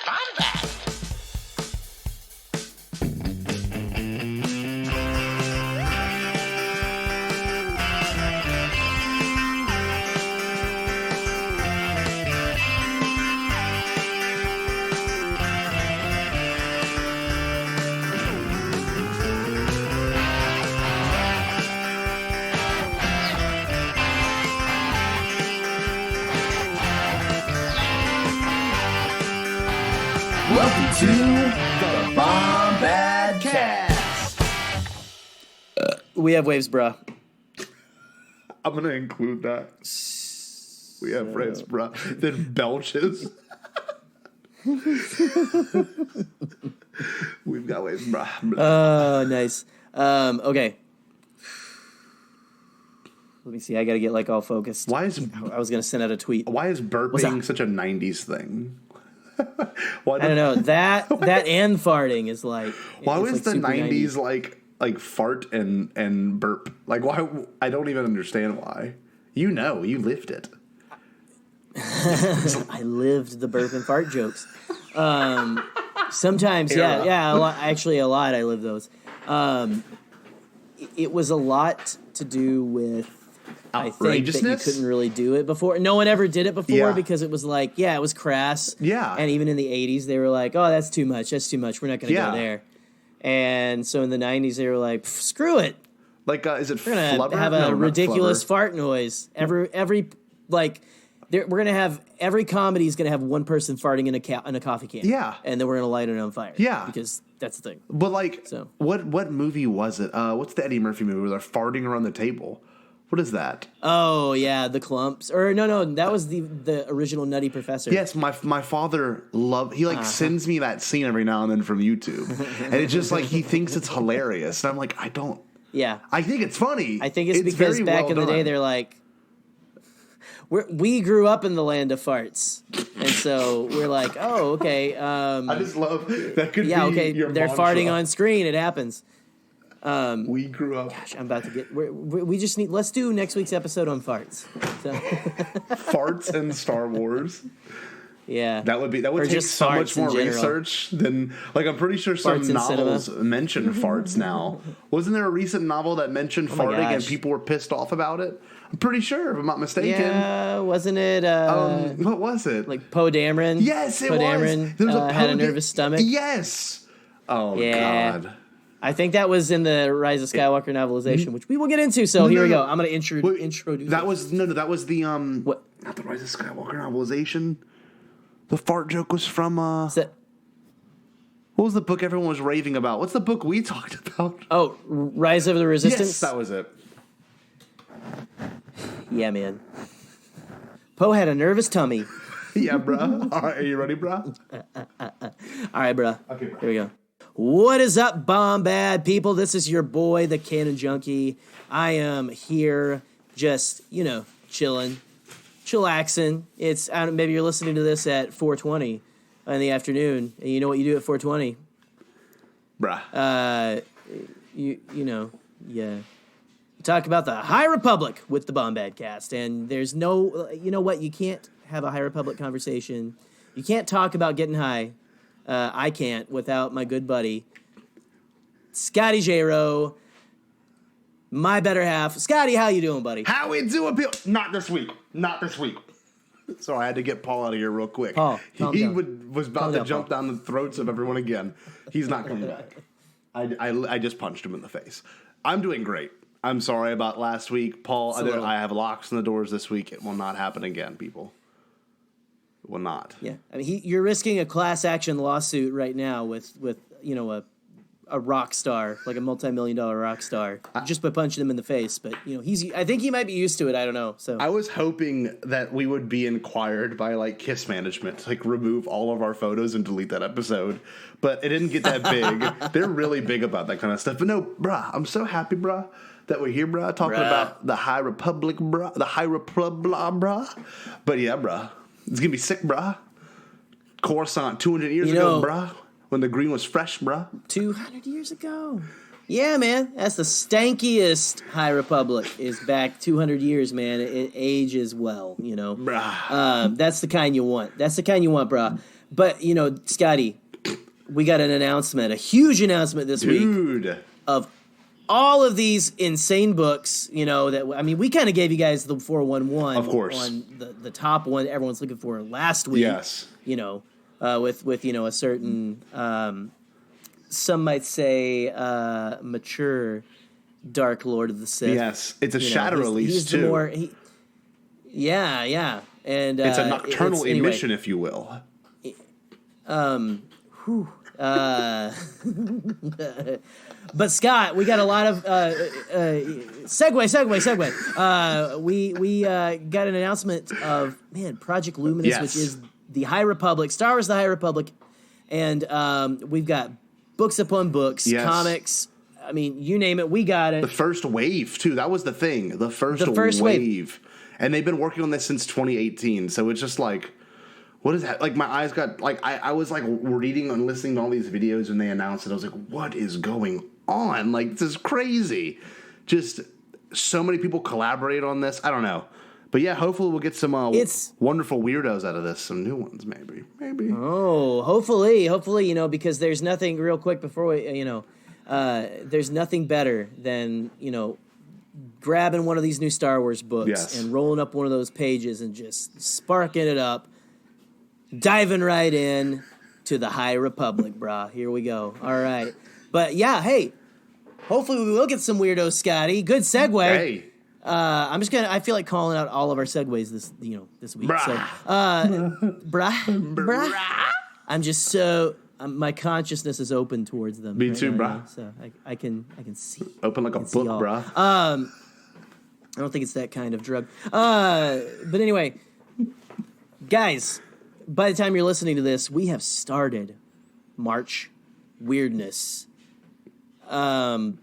Bombad. Welcome to the Bombadcast. We have waves, bruh. I'm going to include that. We have waves, bruh. Then belches. We've got waves, bruh. Oh, nice. Okay. Let me see. I got to get like all focused. Why is I was going to send out a tweet. burping such a 90s thing? I don't know. That and farting is like. Why was like the super 90s like fart and burp? Like, why? I don't even understand why. You lived it. I lived the burp and fart jokes. Sometimes, yeah, a lot, actually a lot. I lived those. It was a lot to do with. I think that you couldn't really do it before. No one ever did it before because it was like, it was crass. Yeah. And even in the 80s, they were like, oh, that's too much. That's too much. We're not going to go there. And so in the 90s, they were like, screw it. Like, is it We're going to have a ridiculous fart we're going to have, every comedy is going to have one person farting in a coffee can. Yeah. And then we're going to light it on fire. Yeah. Because that's the thing. But what movie was it? What's the Eddie Murphy movie where they're farting around the table? What is that? Oh, yeah, the clumps. Or no, that was the original Nutty Professor. Yes, my father sends me that scene every now and then from YouTube. And it's just like he thinks it's hilarious. And I'm like, I don't. Yeah. I think it's funny. I think it's because back in the day they're like, we grew up in the land of farts. And so we're like, oh, okay. I just love that could be your they're mantra. Farting on screen. It happens. We grew up. Gosh, I'm about to get. We just need. Let's do next week's episode on farts. So. Farts and Star Wars. Yeah, that would take so much more research than I'm pretty sure some novels mention farts now. Wasn't there a recent novel that mentioned farting and people were pissed off about it? I'm pretty sure, if I'm not mistaken. Yeah, wasn't it? What was it? Like Poe Dameron. Yes, it was. Dameron had a nervous stomach. Yes. Oh God. I think that was in the Rise of Skywalker novelization, which we will get into. So here we go. I'm going to introduce. That was the what? Not the Rise of Skywalker novelization. The fart joke was from what was the book everyone was raving about? What's the book we talked about? Oh, Rise of the Resistance. Yes, that was it. Yeah, man. Poe had a nervous tummy. Yeah, bro. All right, are you ready, bro? All right, bro. Okay, bro. Here we go. What is up, Bombad people? This is your boy, the Canon Junkie. I am here just, chilling, chillaxing. It's maybe you're listening to this at 4:20 in the afternoon, and you know what you do at 4:20? Bruh. You talk about the High Republic with the Bombadcast, and there's no, you know what? You can't have a High Republic conversation. You can't talk about getting high. I can't without my good buddy, Scotty J-Ro, my better half. Scotty, how you doing, buddy? How we doing, Bill? Not this week. So I had to get Paul out of here real quick. Paul, he was about to jump down the throats of everyone again. He's not coming back. I just punched him in the face. I'm doing great. I'm sorry about last week, Paul. I have locks on the doors this week. It will not happen again, people. Will not. Yeah, I mean, you're risking a class action lawsuit right now with a rock star, like a multi-million-dollar rock star, just by punching him in the face. But I think he might be used to it. I don't know. So I was hoping that we would be inquired by Kiss management, remove all of our photos and delete that episode. But it didn't get that big. They're really big about that kind of stuff. But no, bruh, I'm so happy, bruh, that we're here, bruh, talking about the High Republic, bruh, the High Republic, bruh. But yeah, bruh. It's going to be sick, bruh. Coruscant 200 years ago, bruh. When the green was fresh, bruh. 200 years ago. Yeah, man. That's the stankiest High Republic is back 200 years, man. It ages well, Bruh. That's the kind you want. Bruh. But, you know, Scotty, we got an announcement, a huge announcement this week of all of these insane books, you know, that, I mean, we kind of gave you guys the 411 of course, on the top one that everyone's looking for last week. Yes. You know, with you know, a certain, some might say, mature Dark Lord of the Sith. Yes. It's a shadow release, too. Yeah. And it's a nocturnal emission, if you will. But Scott, we got a lot of segue. We got an announcement of Project Luminous, which is the High Republic, Star Wars: The High Republic, and we've got books upon books, comics. I mean, you name it, we got it. The first wave too. That was the thing. The first wave. And they've been working on this since 2018. So it's just like, what is that? Like, my eyes got, like, I was, like, reading and listening to all these videos when they announced it. I was like, what is going on? Like, this is crazy. Just so many people collaborate on this. I don't know. But, yeah, hopefully we'll get some wonderful weirdos out of this. Some new ones, maybe. Oh, hopefully, you know, because there's nothing, real quick before we, you know, there's nothing better than, you know, grabbing one of these new Star Wars books and rolling up one of those pages and just sparking it up, diving right in to the High Republic, brah. Here we go. All right. But yeah, hey, hopefully we will get some weirdos, Scotty. Good segue. Hey. I feel like calling out all of our segues this week. Brah. So, brah. I'm just so, my consciousness is open towards them. Me too, brah. So I can see. Open like a book, brah. I don't think it's that kind of drug. But anyway, guys, by the time you're listening to this, we have started March Weirdness. Whoa!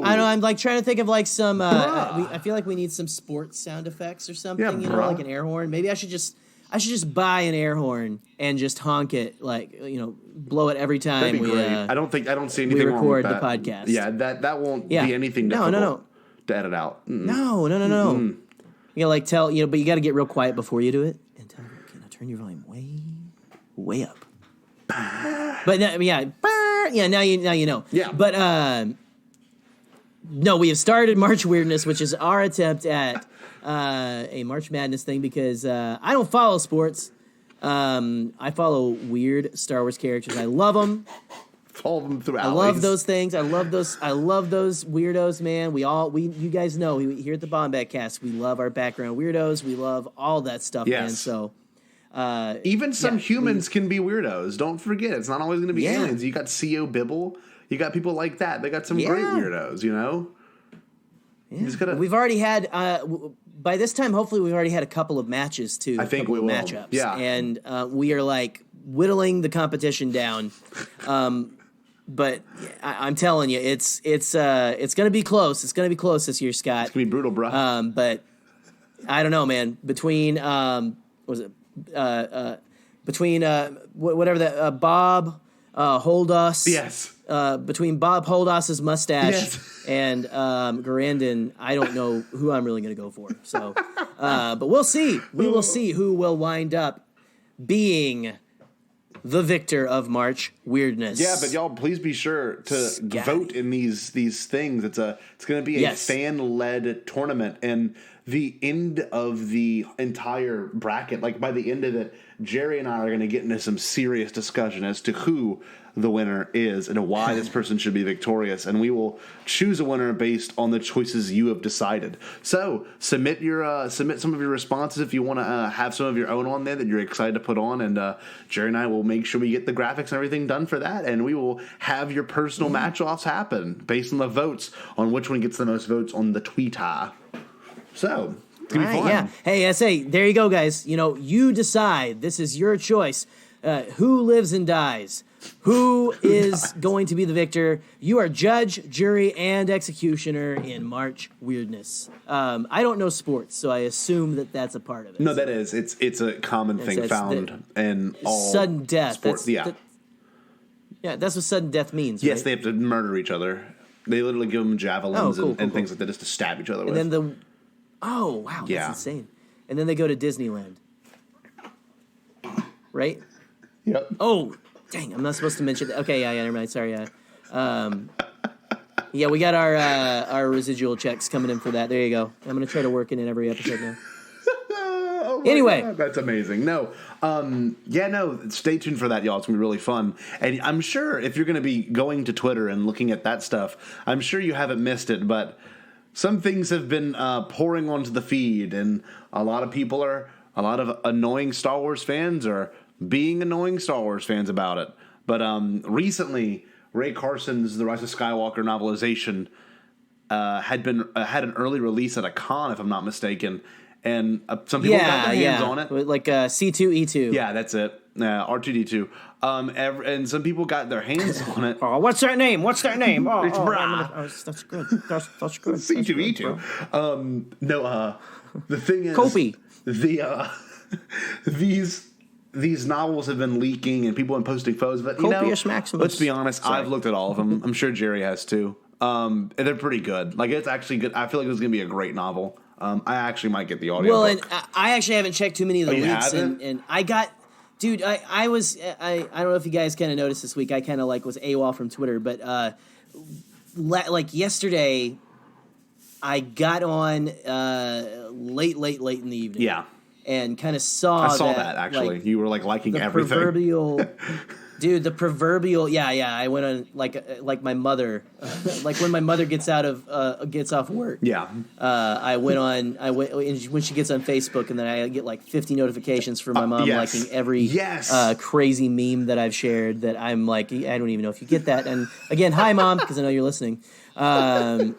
I don't know. I'm like trying to think of like some. I feel like we need some sports sound effects or something. Yeah, you know, like an air horn. Maybe I should just buy an air horn and just honk it, like, you know, blow it every time. That'd be great. I don't see anything we wrong record with the that. podcast. Yeah, that won't be anything difficult to edit out. Mm-mm. No. You gotta like tell, you know, but you gotta get real quiet before you do it and tell them, okay, now turn your volume way up. But now you know. Yeah. But no, we have started March Weirdness, which is our attempt at a March Madness thing, because I don't follow sports. I follow weird Star Wars characters. I love them. Follow them through alleys. I love those things. I love those weirdos, man. You guys know, here at the Bombadcast, we love our background weirdos. We love all that stuff, man. So even some humans can be weirdos. Don't forget, it's not always going to be aliens. You got C.O. Bibble. You got people like that. They got some great weirdos, you know? Yeah. We've already had, by this time, hopefully we've already had a couple of matches, too. I think we will. Matchups. Yeah. And we are, like, whittling the competition down. But I'm telling you, it's going to be close. It's going to be close this year, Scott. It's going to be brutal, bro. But I don't know, man. Between, whatever that, Bob Holdos. Yes. Between Bob Holdos's mustache and Garandon, I don't know who I'm really going to go for. So, but we'll see. We will see who will wind up being the victor of March Weirdness. Yeah, but y'all, please be sure to vote in these things. It's going to be a fan-led tournament, and the end of the entire bracket, like by the end of it, Jerry and I are going to get into some serious discussion as to who the winner is and why this person should be victorious, and we will choose a winner based on the choices you have decided. So submit some of your responses if you want to have some of your own on there that you're excited to put on, and Jerry and I will make sure we get the graphics and everything done for that, and we will have your personal match-offs happen based on the votes on which one gets the most votes on the Twitter. So it's gonna be fun. Yeah. Hey, I say, there you go, guys. You know, you decide. This is your choice. Who lives and dies? Who is going to be the victor? You are judge, jury, and executioner in March Weirdness. I don't know sports, so I assume that that's a part of it. No, that is. It's a common thing found in all sudden death. sports. That's what sudden death means. Yes, right? they have to murder each other. They literally give them javelins and things like that just to stab each other with. And then wow, that's insane. And then they go to Disneyland. right? Yep. Oh, dang! I'm not supposed to mention that. Okay, yeah, never mind. Sorry, yeah, we got our residual checks coming in for that. There you go. I'm gonna try to work it in every episode now. Anyway, God, that's amazing. No, stay tuned for that, y'all. It's gonna be really fun. And I'm sure if you're gonna be going to Twitter and looking at that stuff, I'm sure you haven't missed it. But some things have been pouring onto the feed, and a lot of annoying Star Wars fans are being annoying Star Wars fans about it. But recently, Ray Carson's The Rise of Skywalker novelization had an early release at a con, if I'm not mistaken. And some people got their hands on it. Like C2E2. Yeah, that's it. R2D2. And some people got their hands on it. Oh, what's their name? Oh, it's Brah. That's good. That's good. C2E2. The thing is... Kopi. These novels have been leaking and people have been posting photos. But, Copious Maximus. Let's be honest. Sorry. I've looked at all of them. I'm sure Jerry has too. They're pretty good. Like, it's actually good. I feel like it's going to be a great novel. I actually might get the audio. Well, and I actually haven't checked too many of the leaks, and I got, dude. I don't know if you guys kind of noticed this week. I kind of was AWOL from Twitter, but like yesterday, I got on late in the evening. Yeah, and kind of saw. I saw that actually. You were liking the everything. Proverbial. Dude, the proverbial, yeah. I went on like my mother, like when my mother gets off work. Yeah. I went when she gets on Facebook, and then I get 50 notifications from my mom liking every crazy meme that I've shared. That I'm like, I don't even know if you get that. And again, hi mom, because I know you're listening. But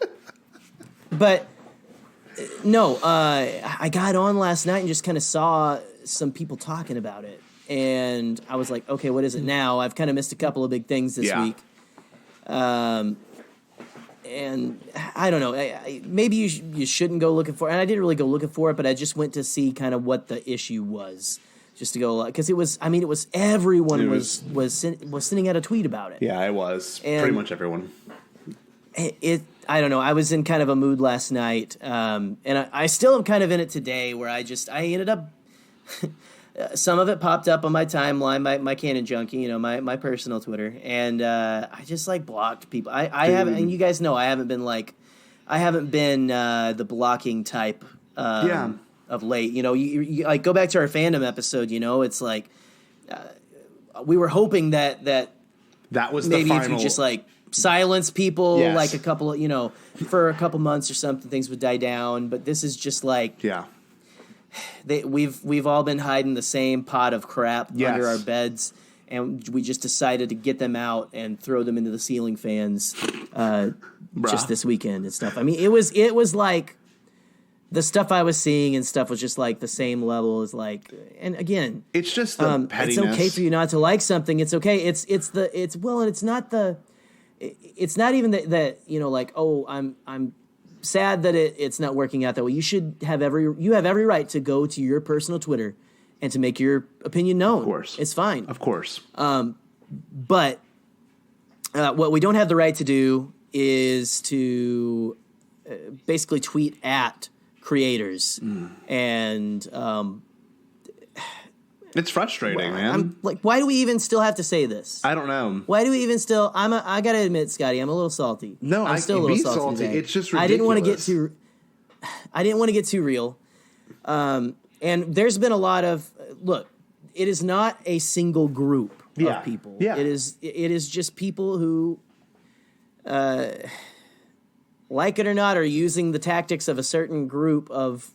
no, I got on last night and just kind of saw some people talking about it. And I was like, okay, what is it now? I've kind of missed a couple of big things this week. And I don't know. Maybe you shouldn't go looking for it. And I didn't really go looking for it, but I just went to see kind of what the issue was. Just to go, because it was everyone was sending out a tweet about it. Yeah, it was. And pretty much everyone. I don't know. I was in kind of a mood last night. And I still am kind of in it today, where I ended up... some of it popped up on my timeline, my Canon Junkie, my personal Twitter, and I just blocked people. I haven't, and you guys know I haven't been the blocking type of late. You go back to our fandom episode. It's we were hoping that was maybe the final... if you just silence people a couple of for a couple months or something, things would die down. But this is just we've all been hiding the same pot of crap under our beds, and we just decided to get them out and throw them into the ceiling fans just this weekend and stuff. I mean, it was like the stuff I was seeing and stuff was just the same level as and again, it's just the pettiness. It's okay for you not to like something. It's okay. And it's not even that I'm sad that it's not working out that way. You have every right to go to your personal Twitter and to make your opinion known. Of course. It's fine. Of course. But what we don't have the right to do is to basically tweet at creators. And it's frustrating, man. I'm why do we even still have to say this? I don't know. Why do we even still? I gotta admit, Scotty, I'm a little salty. No, I'm still a little salty. It's just ridiculous. I didn't want to get too real. And there's been a lot of look. It is not a single group of people. Yeah. It is just people who, like it or not, are using the tactics of a certain group of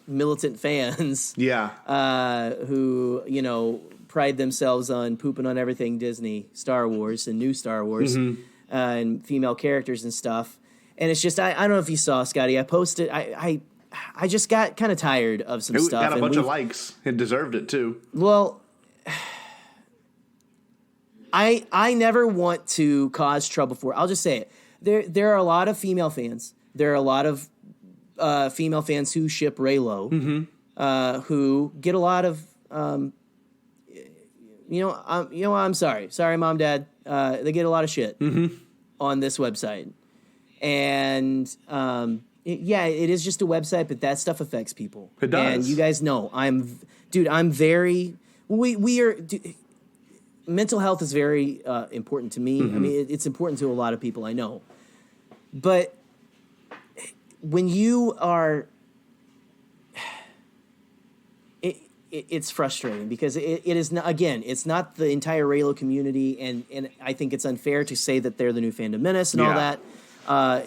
militant fans who pride themselves on pooping on everything Disney, Star Wars, and new Star Wars, and female characters and stuff. And it's just I don't know if you saw, Scotty, I posted I just got kind of tired of some stuff. It got a bunch of likes. It deserved it too. Well, I never want to cause trouble for it. I'll just say it. There are a lot of female fans. There are a lot of female fans who ship Reylo, who get a lot of, I'm sorry, mom, dad. They get a lot of shit on this website, and it is just a website, but that stuff affects people. It does, and you guys know I'm very. we are. Mental health is very important to me. I mean, it's important to a lot of people I know. But when you are, it's frustrating because it is not, again, it's not the entire Reylo community, and I think it's unfair to say that they're the new fandom menace and all that.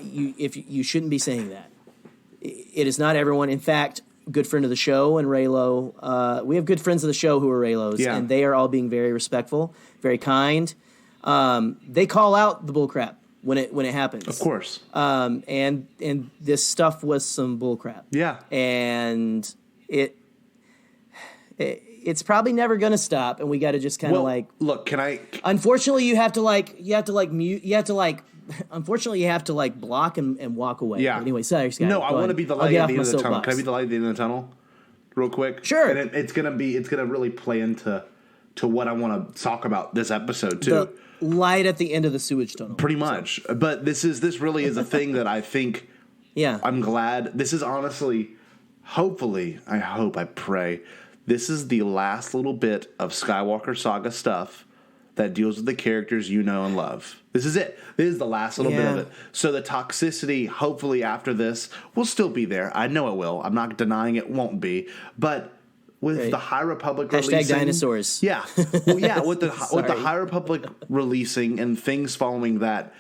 You shouldn't be saying that. It is not everyone. In fact, good friend of the show and Reylo, we have good friends of the show who are Reylos, and they are all being very respectful, very kind. They call out the bullcrap when it happens, of course. And this stuff was some bullcrap. Yeah, and it's probably never going to stop, and we got to just kind of look. Can I? Unfortunately, you have to mute. Unfortunately, you have to block and walk away. Yeah. Anyway, sorry, Scott. No, I want to be the light at the end of the tunnel. Can I be the light at the end of the tunnel, real quick? Sure. And it's gonna really play into what I want to talk about this episode too. The light at the end of the sewage tunnel. Pretty much, but this really is a thing that I think. Yeah. I'm glad. This is honestly, hopefully, I pray. This is the last little bit of Skywalker Saga stuff that deals with the characters you know and love. This is it. This is the last little bit of it. So the toxicity, hopefully after this, will still be there. I know it will. I'm not denying it won't be. But with the High Republic releasing... dinosaurs. Yeah. Well, yeah, with the High Republic releasing and things following that,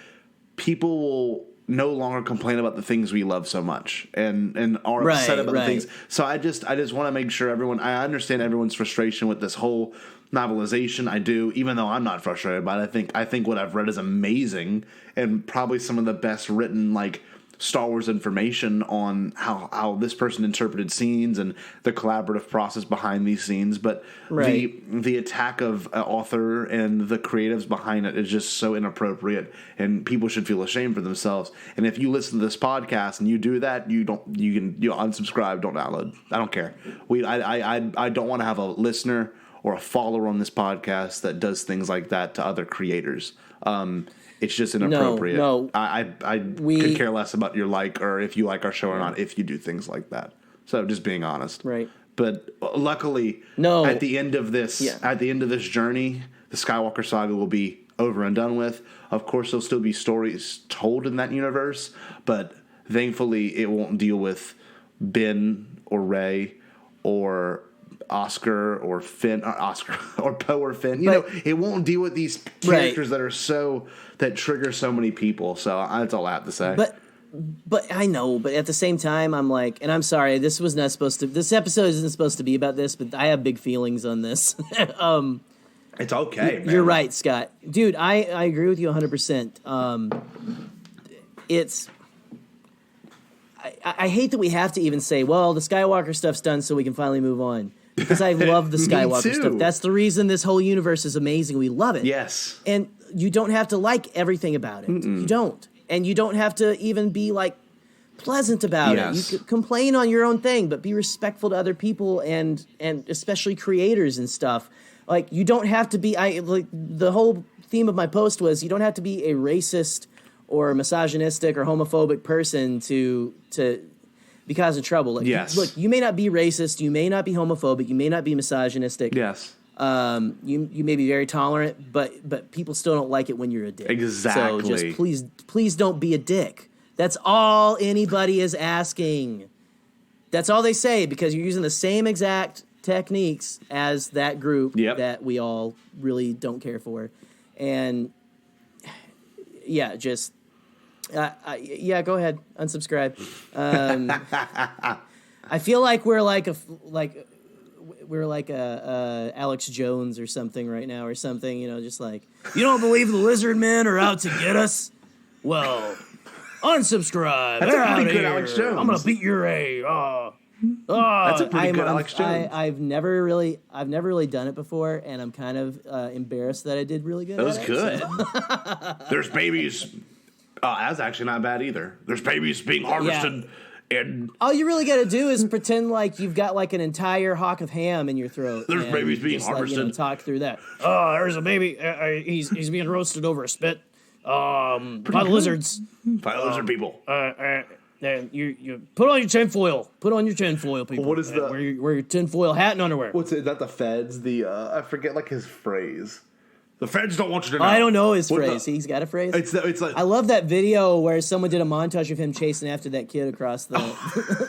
people will no longer complain about the things we love so much and are upset about the things. So I just want to make sure I understand everyone's frustration with this whole novelization. I do, even though I'm not frustrated by it. I think what I've read is amazing and probably some of the best written Star Wars information on how this person interpreted scenes and the collaborative process behind these scenes. But the attack of an author and the creatives behind it is just so inappropriate, and people should feel ashamed for themselves. And if you listen to this podcast and you do that, you can unsubscribe, don't download. I don't care. I don't want to have a listener or a follower on this podcast that does things like that to other creators. It's just inappropriate. No. I could care less about your or if you like our show or not if you do things like that. So just being honest. Right. But luckily, at the end of this journey, the Skywalker saga will be over and done with. Of course, there'll still be stories told in that universe, but thankfully it won't deal with Ben or Rey or Oscar or Finn or Poe or Finn. You know, it won't deal with these characters that trigger so many people. So that's all I have to say. But I know, but at the same time, I'm and I'm sorry, this episode isn't supposed to be about this, but I have big feelings on this. It's okay, man. You're right, Scott. Dude, I agree with you 100%. I hate that we have to even say, well, the Skywalker stuff's done so we can finally move on. Because I love the Skywalker stuff. That's the reason this whole universe is amazing. We love it. Yes. And you don't have to like everything about it. Mm-mm. You don't. And you don't have to even be pleasant about it. You could complain on your own thing, but be respectful to other people and especially creators and stuff. You don't have to be the whole theme of my post was you don't have to be a racist or misogynistic or homophobic person to be causing trouble. Look, you may not be racist, you may not be homophobic, you may not be misogynistic. Yes. You may be very tolerant, but people still don't like it when you're a dick. Exactly. So just please don't be a dick. That's all anybody is asking. That's all they say, because you're using the same exact techniques as that group that we all really don't care for. And yeah, just go ahead, unsubscribe. I feel like we're like a Alex Jones or something right now, or something. Just you don't believe the lizard men are out to get us? Well, unsubscribe. That's a pretty good Alex Jones. I'm gonna beat your A. That's a pretty good Alex Jones. I've never really done it before, and I'm kind of embarrassed that I did really good. That was good. So. There's babies. That's actually not bad either. There's babies being harvested. And all you really got to do is pretend like you've got an entire hock of ham in your throat. There's babies being harvested. Talk through that. Oh, there's a baby. He's being roasted over a spit. By the lizards. By lizard people. You put on your tinfoil. Put on your tinfoil, people. What is the wear your tinfoil hat and underwear? What's it? Not the feds. I forget like his phrase. The feds don't want you to know. I don't know his phrase. He's got a phrase. It's like, I love that video where someone did a montage of him chasing after that kid across the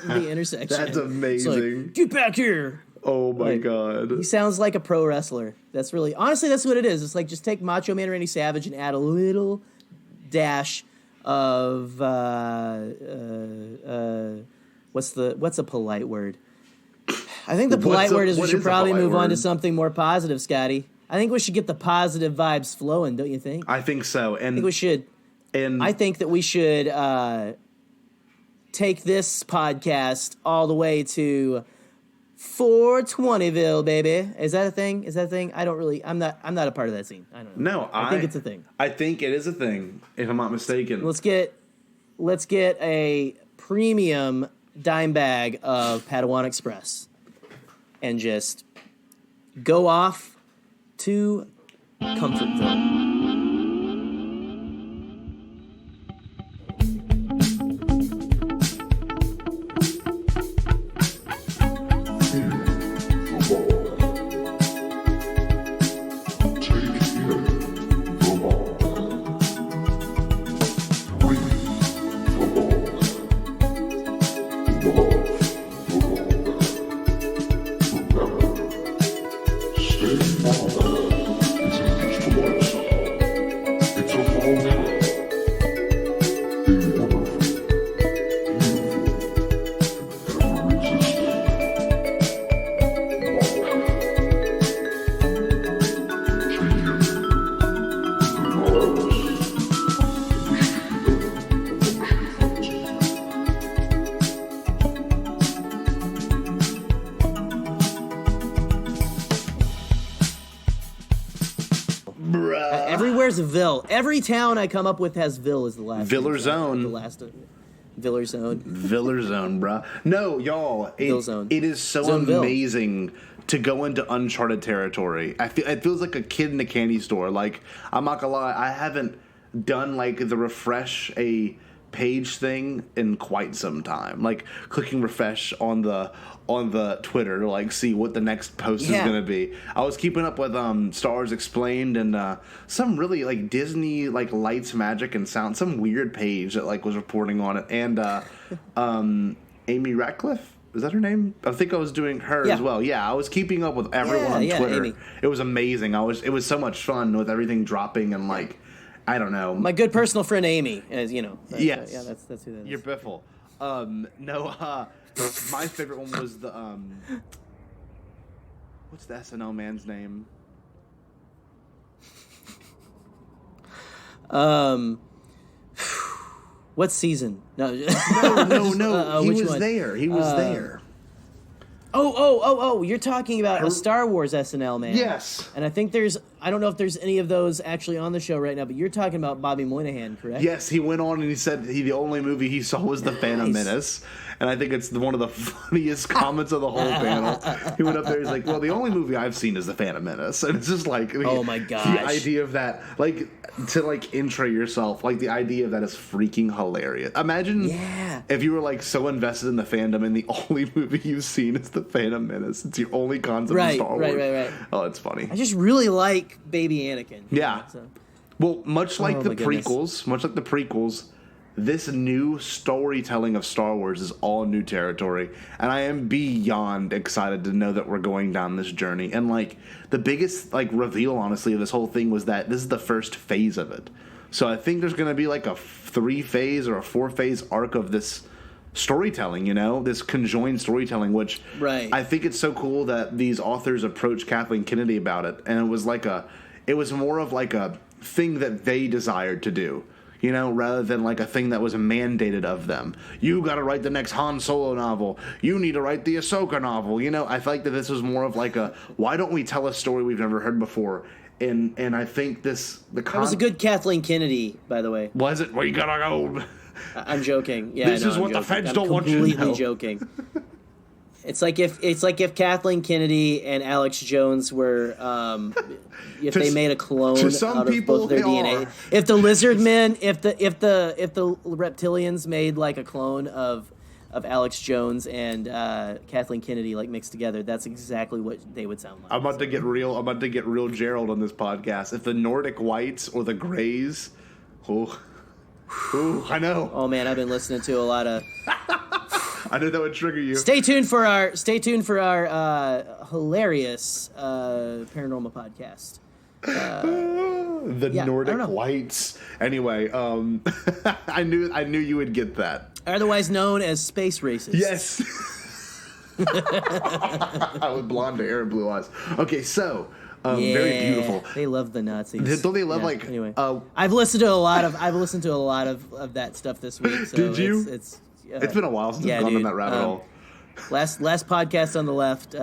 the intersection. That's amazing. Like, get back here. Oh my god. He sounds like a pro wrestler. That's honestly that's what it is. It's like just take Macho Man Randy Savage and add a little dash of what's a polite word? I think the polite word is we should probably move on to something more positive, Scotty. I think we should get the positive vibes flowing, don't you think? I think so. And I think we should. And I think that we should take this podcast all the way to 420ville, baby. Is that a thing? I'm not a part of that scene. I don't know. No, I think it's a thing. I think it is a thing, if I'm not mistaken. Let's get a premium dime bag of Padawan Express and just go off to Comfortville. Everywhere's a Ville. Every town I come up with has Ville as the last. Villerzone. The last Villerzone. Villerzone, bruh. No, y'all. It is so amazing to go into uncharted territory. It feels like a kid in a candy store. Like, I'm not gonna lie, I haven't done like the refresh a page thing in quite some time. Like clicking refresh on the Twitter to like see what the next post is gonna be. I was keeping up with Star Wars Explained and some really like Disney like lights, magic, and sound. Some weird page that like was reporting on it. And Amy Ratcliffe. Is that her name? I think I was doing her as well. Yeah, I was keeping up with everyone on Twitter. Amy. It was amazing. It was so much fun with everything dropping and like, I don't know. My good personal friend Amy, as you know. Yes. Yeah, that's who that is. You're Biffle. My favorite one was the what's the SNL man's name? What season? No. He was there. He was there. Oh! You're talking about a Star Wars SNL man. Yes. And I think I don't know if there's any of those actually on the show right now, but you're talking about Bobby Moynihan, correct? Yes, he went on and he said the only movie he saw was The Phantom Menace. And I think it's one of the funniest comments of the whole panel. He went up there, he's like, well, the only movie I've seen is The Phantom Menace. And it's just like, oh my gosh. The idea of that, like, to like intro yourself, like the idea of that is freaking hilarious. Imagine if you were like so invested in the fandom and the only movie you've seen is The Phantom Menace. It's your only concept of Star Wars. Right. Oh, it's funny. I just really like Baby Anakin. Yeah. So. Well, much like the prequels, this new storytelling of Star Wars is all new territory, and I am beyond excited to know that we're going down this journey. And like the biggest like reveal, honestly, of this whole thing was that this is the first phase of it. So I think there's going to be like a 3-phase or a 4-phase arc of this storytelling, this conjoined storytelling, which I think it's so cool that these authors approached Kathleen Kennedy about it, and it was more of like a thing that they desired to do. Rather than like a thing that was mandated of them. You got to write the next Han Solo novel. You need to write the Ahsoka novel. I feel like that this was more of like why don't we tell a story we've never heard before? And I think that was a good Kathleen Kennedy, by the way. Was it? Well, you gotta go. I'm joking. Yeah, this is what the feds don't want you to know. Completely joking. It's like if Kathleen Kennedy and Alex Jones were if they made a clone out of both their DNA. If the lizard men, if the reptilians made like a clone of Alex Jones and Kathleen Kennedy like mixed together, that's exactly what they would sound like. I'm about to get real Gerald on this podcast. If the Nordic whites or the Greys, I know. Oh man, I've been listening to a lot of. I knew that would trigger you. Stay tuned for our hilarious paranormal podcast. Nordic whites. Anyway, I knew you would get that. Otherwise known as space racists. Yes. With blonde hair and blue eyes. Okay, so very beautiful. They love the Nazis. Don't they love Anyway, I've listened to a lot of that stuff this week. So did you? It's been a while since I've gone down that rabbit hole. Last podcast on the left.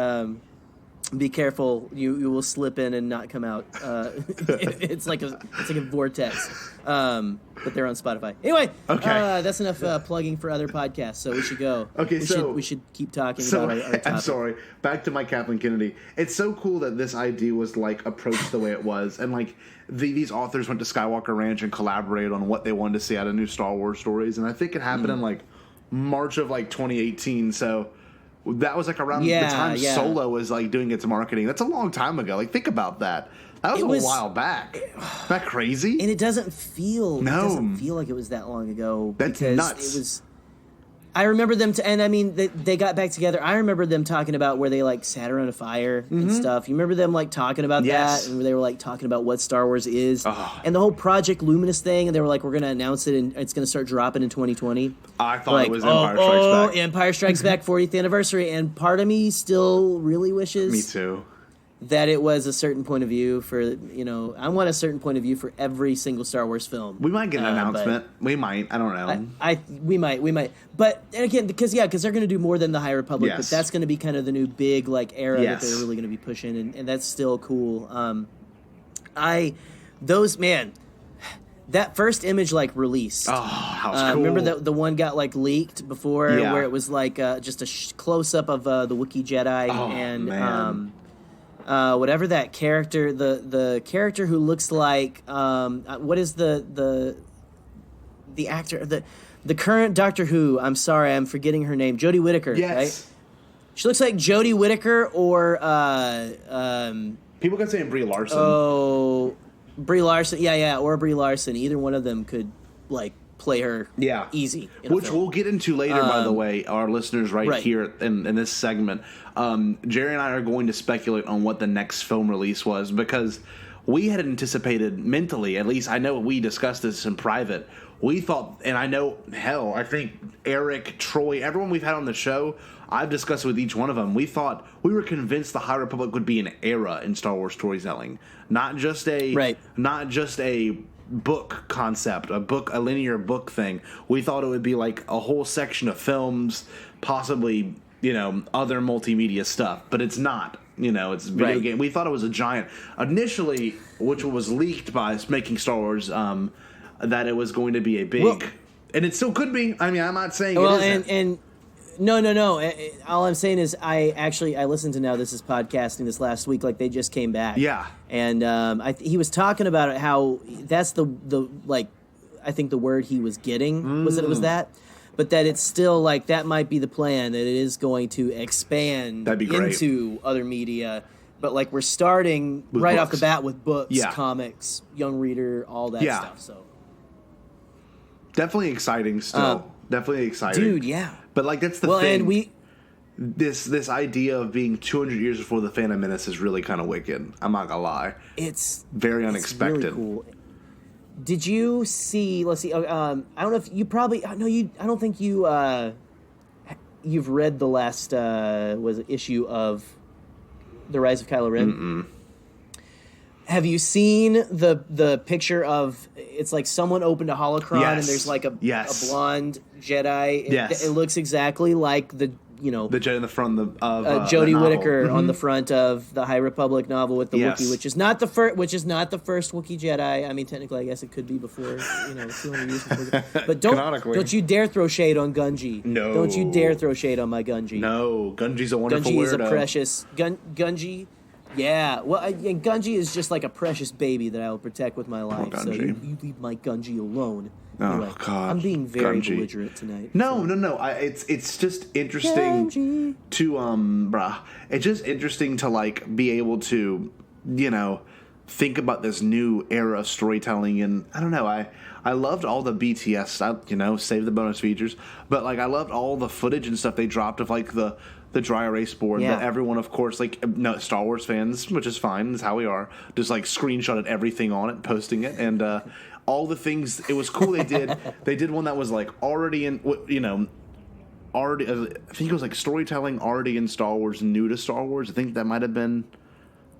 Be careful, you will slip in and not come out. It's like a vortex. But they're on Spotify. Anyway, that's enough plugging for other podcasts. So we should go. Okay, we should keep talking about our topic. I'm sorry. Back to my Kathleen Kennedy. It's so cool that this idea was like approached the way it was, and like these authors went to Skywalker Ranch and collaborated on what they wanted to see out of new Star Wars stories. And I think it happened in like March of like 2018. So. That was like around the time Solo was like doing its marketing. That's a long time ago. Like think about that. That was a while back. Isn't that crazy? And it doesn't feel like it was that long ago. That's nuts. It was. I remember them, and I mean, they got back together. I remember them talking about where they like sat around a fire and stuff. You remember them like talking about that, and they were like talking about what Star Wars is, and the whole Project Luminous thing. And they were like, "We're going to announce it, and it's going to start dropping in 2020." I thought it was Empire Strikes Back. Empire Strikes Back 40th anniversary, and part of me still really wishes. Me too. That it was a certain point of view for, I want a certain point of view for every single Star Wars film. We might get an announcement. We might. I don't know. We might. But again, because they're going to do more than the High Republic. Yes. But that's going to be kind of the new big like era that they're really going to be pushing, and that's still cool. That first image like released. Oh, how cool! Remember the one got like leaked before, where it was like just a close up of the Wookiee Jedi man. Whatever that character, the character who looks like what is the actor, the current Doctor Who? I'm sorry, I'm forgetting her name. Jodie Whittaker. Yes. Right? She looks like Jodie Whittaker or people can say Brie Larson. Oh, Brie Larson. Yeah, or Brie Larson. Either one of them could like play her easy. Which we'll get into later, by the way, our listeners right here in this segment. Jerry and I are going to speculate on what the next film release was, because we had anticipated mentally, at least I know we discussed this in private, we thought, and I know, I think Eric, Troy, everyone we've had on the show, I've discussed it with each one of them, we were convinced the High Republic would be an era in Star Wars storytelling. Not just a book concept, a linear book thing. We thought it would be like a whole section of films, possibly, other multimedia stuff, but it's not. It's a video game. We thought it was a giant initially, which was leaked by Making Star Wars, that it was going to be a big, and it still could be. I mean, I'm not saying it isn't. And no. All I'm saying is I listened to Now This Is Podcasting this last week. Like they just came back. Yeah. And he was talking about it, how that's the like, I think the word he was getting was that it was that. But that it's still like that might be the plan, that it is going to expand into other media. But like we're starting with right books. Off the bat with books, comics, young reader, all that stuff. So definitely exciting still. Definitely exciting. Dude, yeah. But like that's the thing. And this idea of being 200 years before the Phantom Menace is really kind of wicked. I'm not gonna lie. It's very unexpected. It's really cool. Did you see? Let's see. I don't know if you probably. No, you. I don't think you. You've read the last issue of The Rise of Kylo Ren. Mm-mm. Have you seen the picture of? It's like someone opened a holocron and there's like a blonde Jedi. Yes. It looks exactly like the the Jedi in the front of Jodie Whittaker on the front of the High Republic novel with the Wookiee, which is not the first Wookiee Jedi. I mean, technically, I guess it could be before 200 years before. But don't you dare throw shade on Gungi. No, don't you dare throw shade on my Gungi. No, Gungi's a wonderful Gungi weirdo. is a precious Gungi. Yeah, well, and Gungi is just like a precious baby that I will protect with my life. So you leave my Gungi alone. Anyway, oh God, I'm being very belligerent tonight. No. It's just interesting Gungi. to Brah. It's just interesting to like be able to think about this new era of storytelling, and I don't know. I loved all the BTS stuff, save the bonus features, but like I loved all the footage and stuff they dropped of like the dry erase board that everyone, of course, Star Wars fans, which is fine, is how we are, just like screenshotted everything on it, posting it, and all the things. It was cool. They did one that was like already in, already. I think it was like storytelling already in Star Wars, new to Star Wars. I think that might have been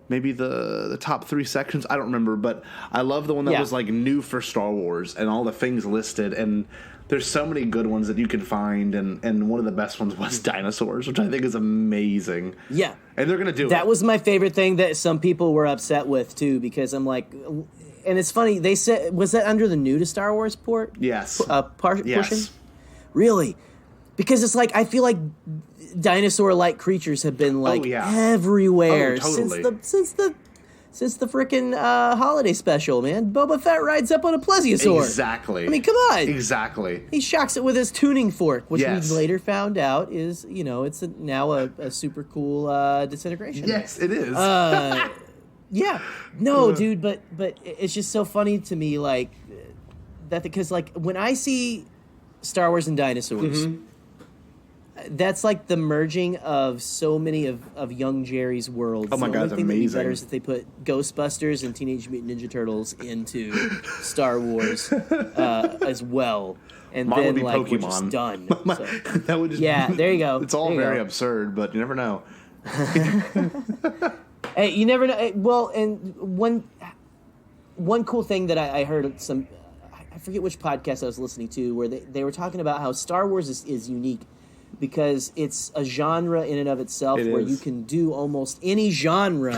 maybe the top 3 sections. I don't remember, but I love the one that was like new for Star Wars and all the things listed. And there's so many good ones that you can find, and one of the best ones was dinosaurs, which I think is amazing. Yeah. And they're going to do it. That was my favorite thing that some people were upset with, too, because I'm like... And it's funny, they said... Was that under the new to Star Wars port? Yes. Portion? Really? Because it's like, I feel like dinosaur-like creatures have been, like, everywhere since the frickin' holiday special, man. Boba Fett rides up on a plesiosaur. Exactly. I mean, come on. Exactly. He shocks it with his tuning fork, which we later found out is, it's now a super cool disintegration. Yes, it is. Yeah. No, dude, but it's just so funny to me, like, that because, like, when I see Star Wars and dinosaurs... Mm-hmm. That's like the merging of so many of young Jerry's worlds. Oh my God, that's amazing. The only thing that would be better is if they put Ghostbusters and Teenage Mutant Ninja Turtles into Star Wars as well. And Mine then, would be like, Pokemon. we're just done. So. That would just, there you go. It's all very absurd, but you never know. Hey, you never know. Well, and one cool thing that I heard I forget which podcast I was listening to, where they were talking about how Star Wars is unique because it's a genre in and of itself where you can do almost any genre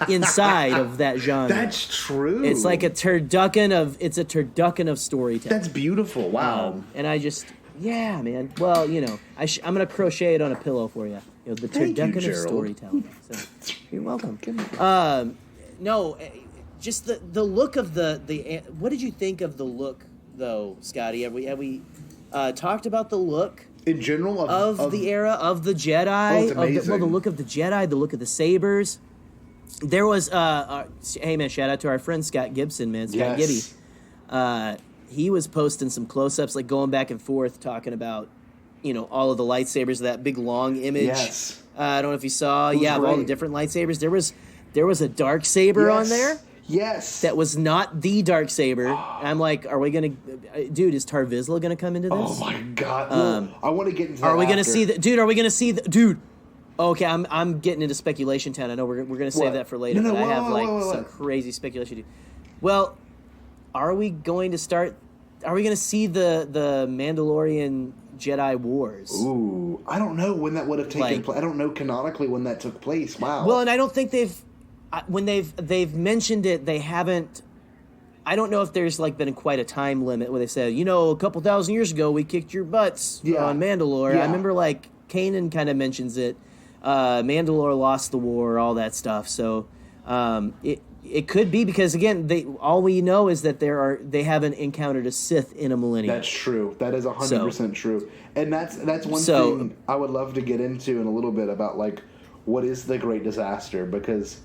inside of that genre. That's true. It's like a turducken of storytelling. That's beautiful. Wow. And I just, man. Well, I'm going to crochet it on a pillow for you. The turducken of storytelling. So, you're welcome. No, just the look of the. What did you think of the look, though, Scotty? Have we talked about the look? In general of the era of the Jedi, the look of the Jedi, the look of the sabers. There was hey man, shout out to our friend Scott Gibson, man, Scott Gibby. He was posting some close-ups, like going back and forth, talking about all of the lightsabers, that big long image. Yes. I don't know if you saw, of all the different lightsabers. There was a dark saber on there. Yes. That was not the dark saber. I'm like, are we going to... Dude, is Tar Vizsla going to come into this? Oh, my God. I want to get into that Are we going to see... Dude, are we going to see... Dude. Okay, I'm getting into speculation town. I know we're going to save that for later. No, I have, some crazy speculation. Well, are we going to start... Are we going to see the Mandalorian Jedi Wars? Ooh. I don't know when that would have taken place. I don't know canonically when that took place. Wow. Well, and I don't think they've... When they've mentioned it, they haven't. I don't know if there's been quite a time limit where they said, a couple thousand years ago we kicked your butts on Mandalore. Yeah. I remember Kanan kind of mentions it. Mandalore lost the war, all that stuff. So it could be because again, all we know is that they haven't encountered a Sith in a millennium. That's true. That is 100% true. And that's one thing I would love to get into in a little bit about what is the Great Disaster, because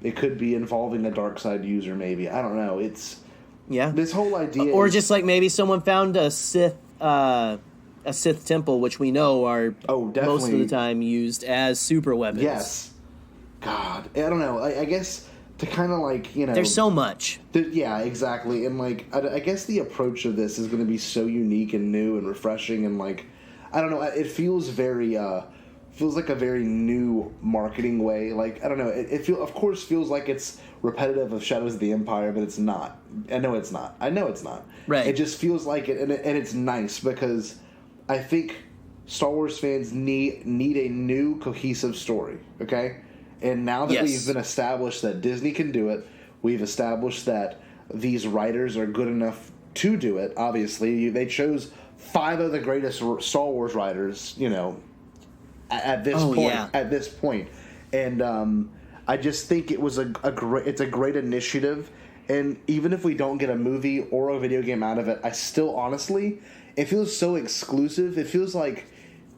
it could be involving a dark side user, maybe. I don't know. It's this whole idea, or just maybe someone found a Sith temple, which we know are most of the time used as super weapons. Yes. God, I don't know. I guess to kind of there's so much. Yeah, exactly. And I guess the approach of this is going to be so unique and new and refreshing, and I don't know. It feels very. Feels like a very new marketing way. I don't know. It feels like it's repetitive of Shadows of the Empire, but it's not. I know it's not. Right. It just feels like it, and it's nice because I think Star Wars fans need a new cohesive story, okay? And now that we've been established that Disney can do it, we've established that these writers are good enough to do it. Obviously, they chose 5 of the greatest Star Wars writers, you know, at this point. Yeah. At this point, and I just think it was it's a great initiative. And even if we don't get a movie or a video game out of it, I still honestly, it feels so exclusive. It feels like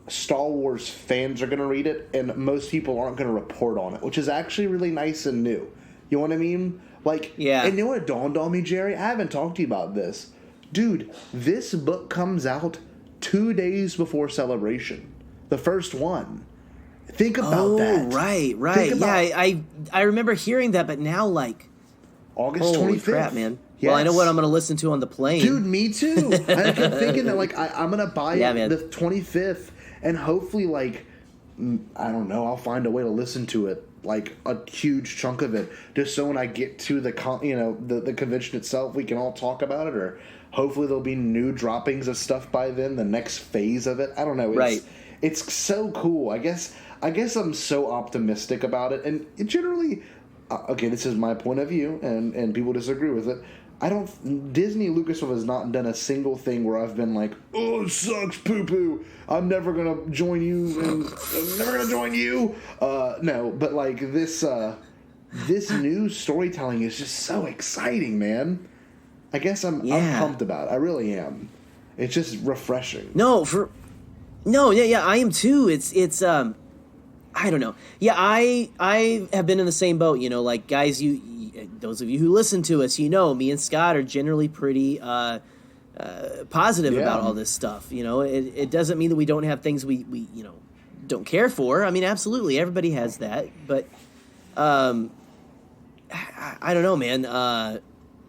Star Wars fans are going to read it, and most people aren't going to report on it, which is actually really nice and new. You know what I mean? Like, yeah. And you know what dawned on me, Jerry? I haven't talked to you about this. Dude, this book comes out 2 days before Celebration. The first one. Think about that. Oh, right. Yeah, I remember hearing that, but now, like... August 25th. Holy crap, man. Yes. Well, I know what I'm going to listen to on the plane. Dude, me too. I kept thinking that, like, I'm going to buy it the 25th, and hopefully, like, I don't know, I'll find a way to listen to it, like, a huge chunk of it, just so when I get to the convention itself, we can all talk about it, or hopefully there'll be new droppings of stuff by then, the next phase of it. I don't know. It's so cool. I guess I'm so optimistic about it, and it generally... okay, this is my point of view, and people disagree with it. Disney Lucasfilm has not done a single thing where I've been like, oh, it sucks, poo-poo, I'm never going to join you, and I'm never going to join you. No, but like this new storytelling is just so exciting, man. I guess I'm pumped about it. I really am. It's just refreshing. Yeah, I am too. It's I don't know. Yeah, I have been in the same boat, you know, like, guys, those of you who listen to us, you know, me and Scott are generally pretty positive about all this stuff, you know. It doesn't mean that we don't have things we you know, don't care for. I mean, absolutely, everybody has that, but I don't know, man.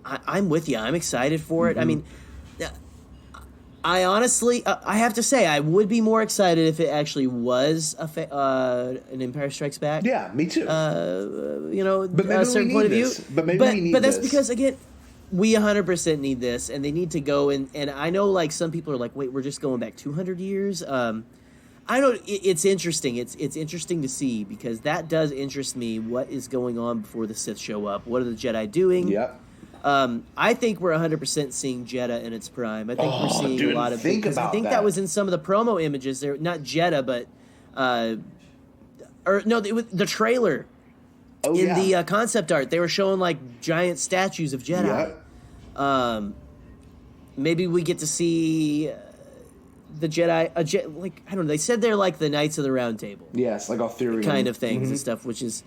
I'm with you. I'm excited for it. I mean, I honestly, I have to say, I would be more excited if it actually was an Empire Strikes Back. Yeah, me too. You know, a certain point of view. But that's because, again, we 100% need this, and they need to go and I know, like, some people are like, wait, we're just going back 200 years. I don't. It's interesting. It's interesting to see, because that does interest me. What is going on before the Sith show up? What are the Jedi doing? Yep. I think we're 100% seeing Jedha in its prime. I think we're seeing a lot of things. Because I think that was in some of the promo images. They're not Jedha, but the trailer the concept art. They were showing like giant statues of Jedi. Yeah. Maybe we get to see the Jedi. Like, I don't know. They said they're like the Knights of the Round Table. Yes, like Arthurian kind of things and stuff, which is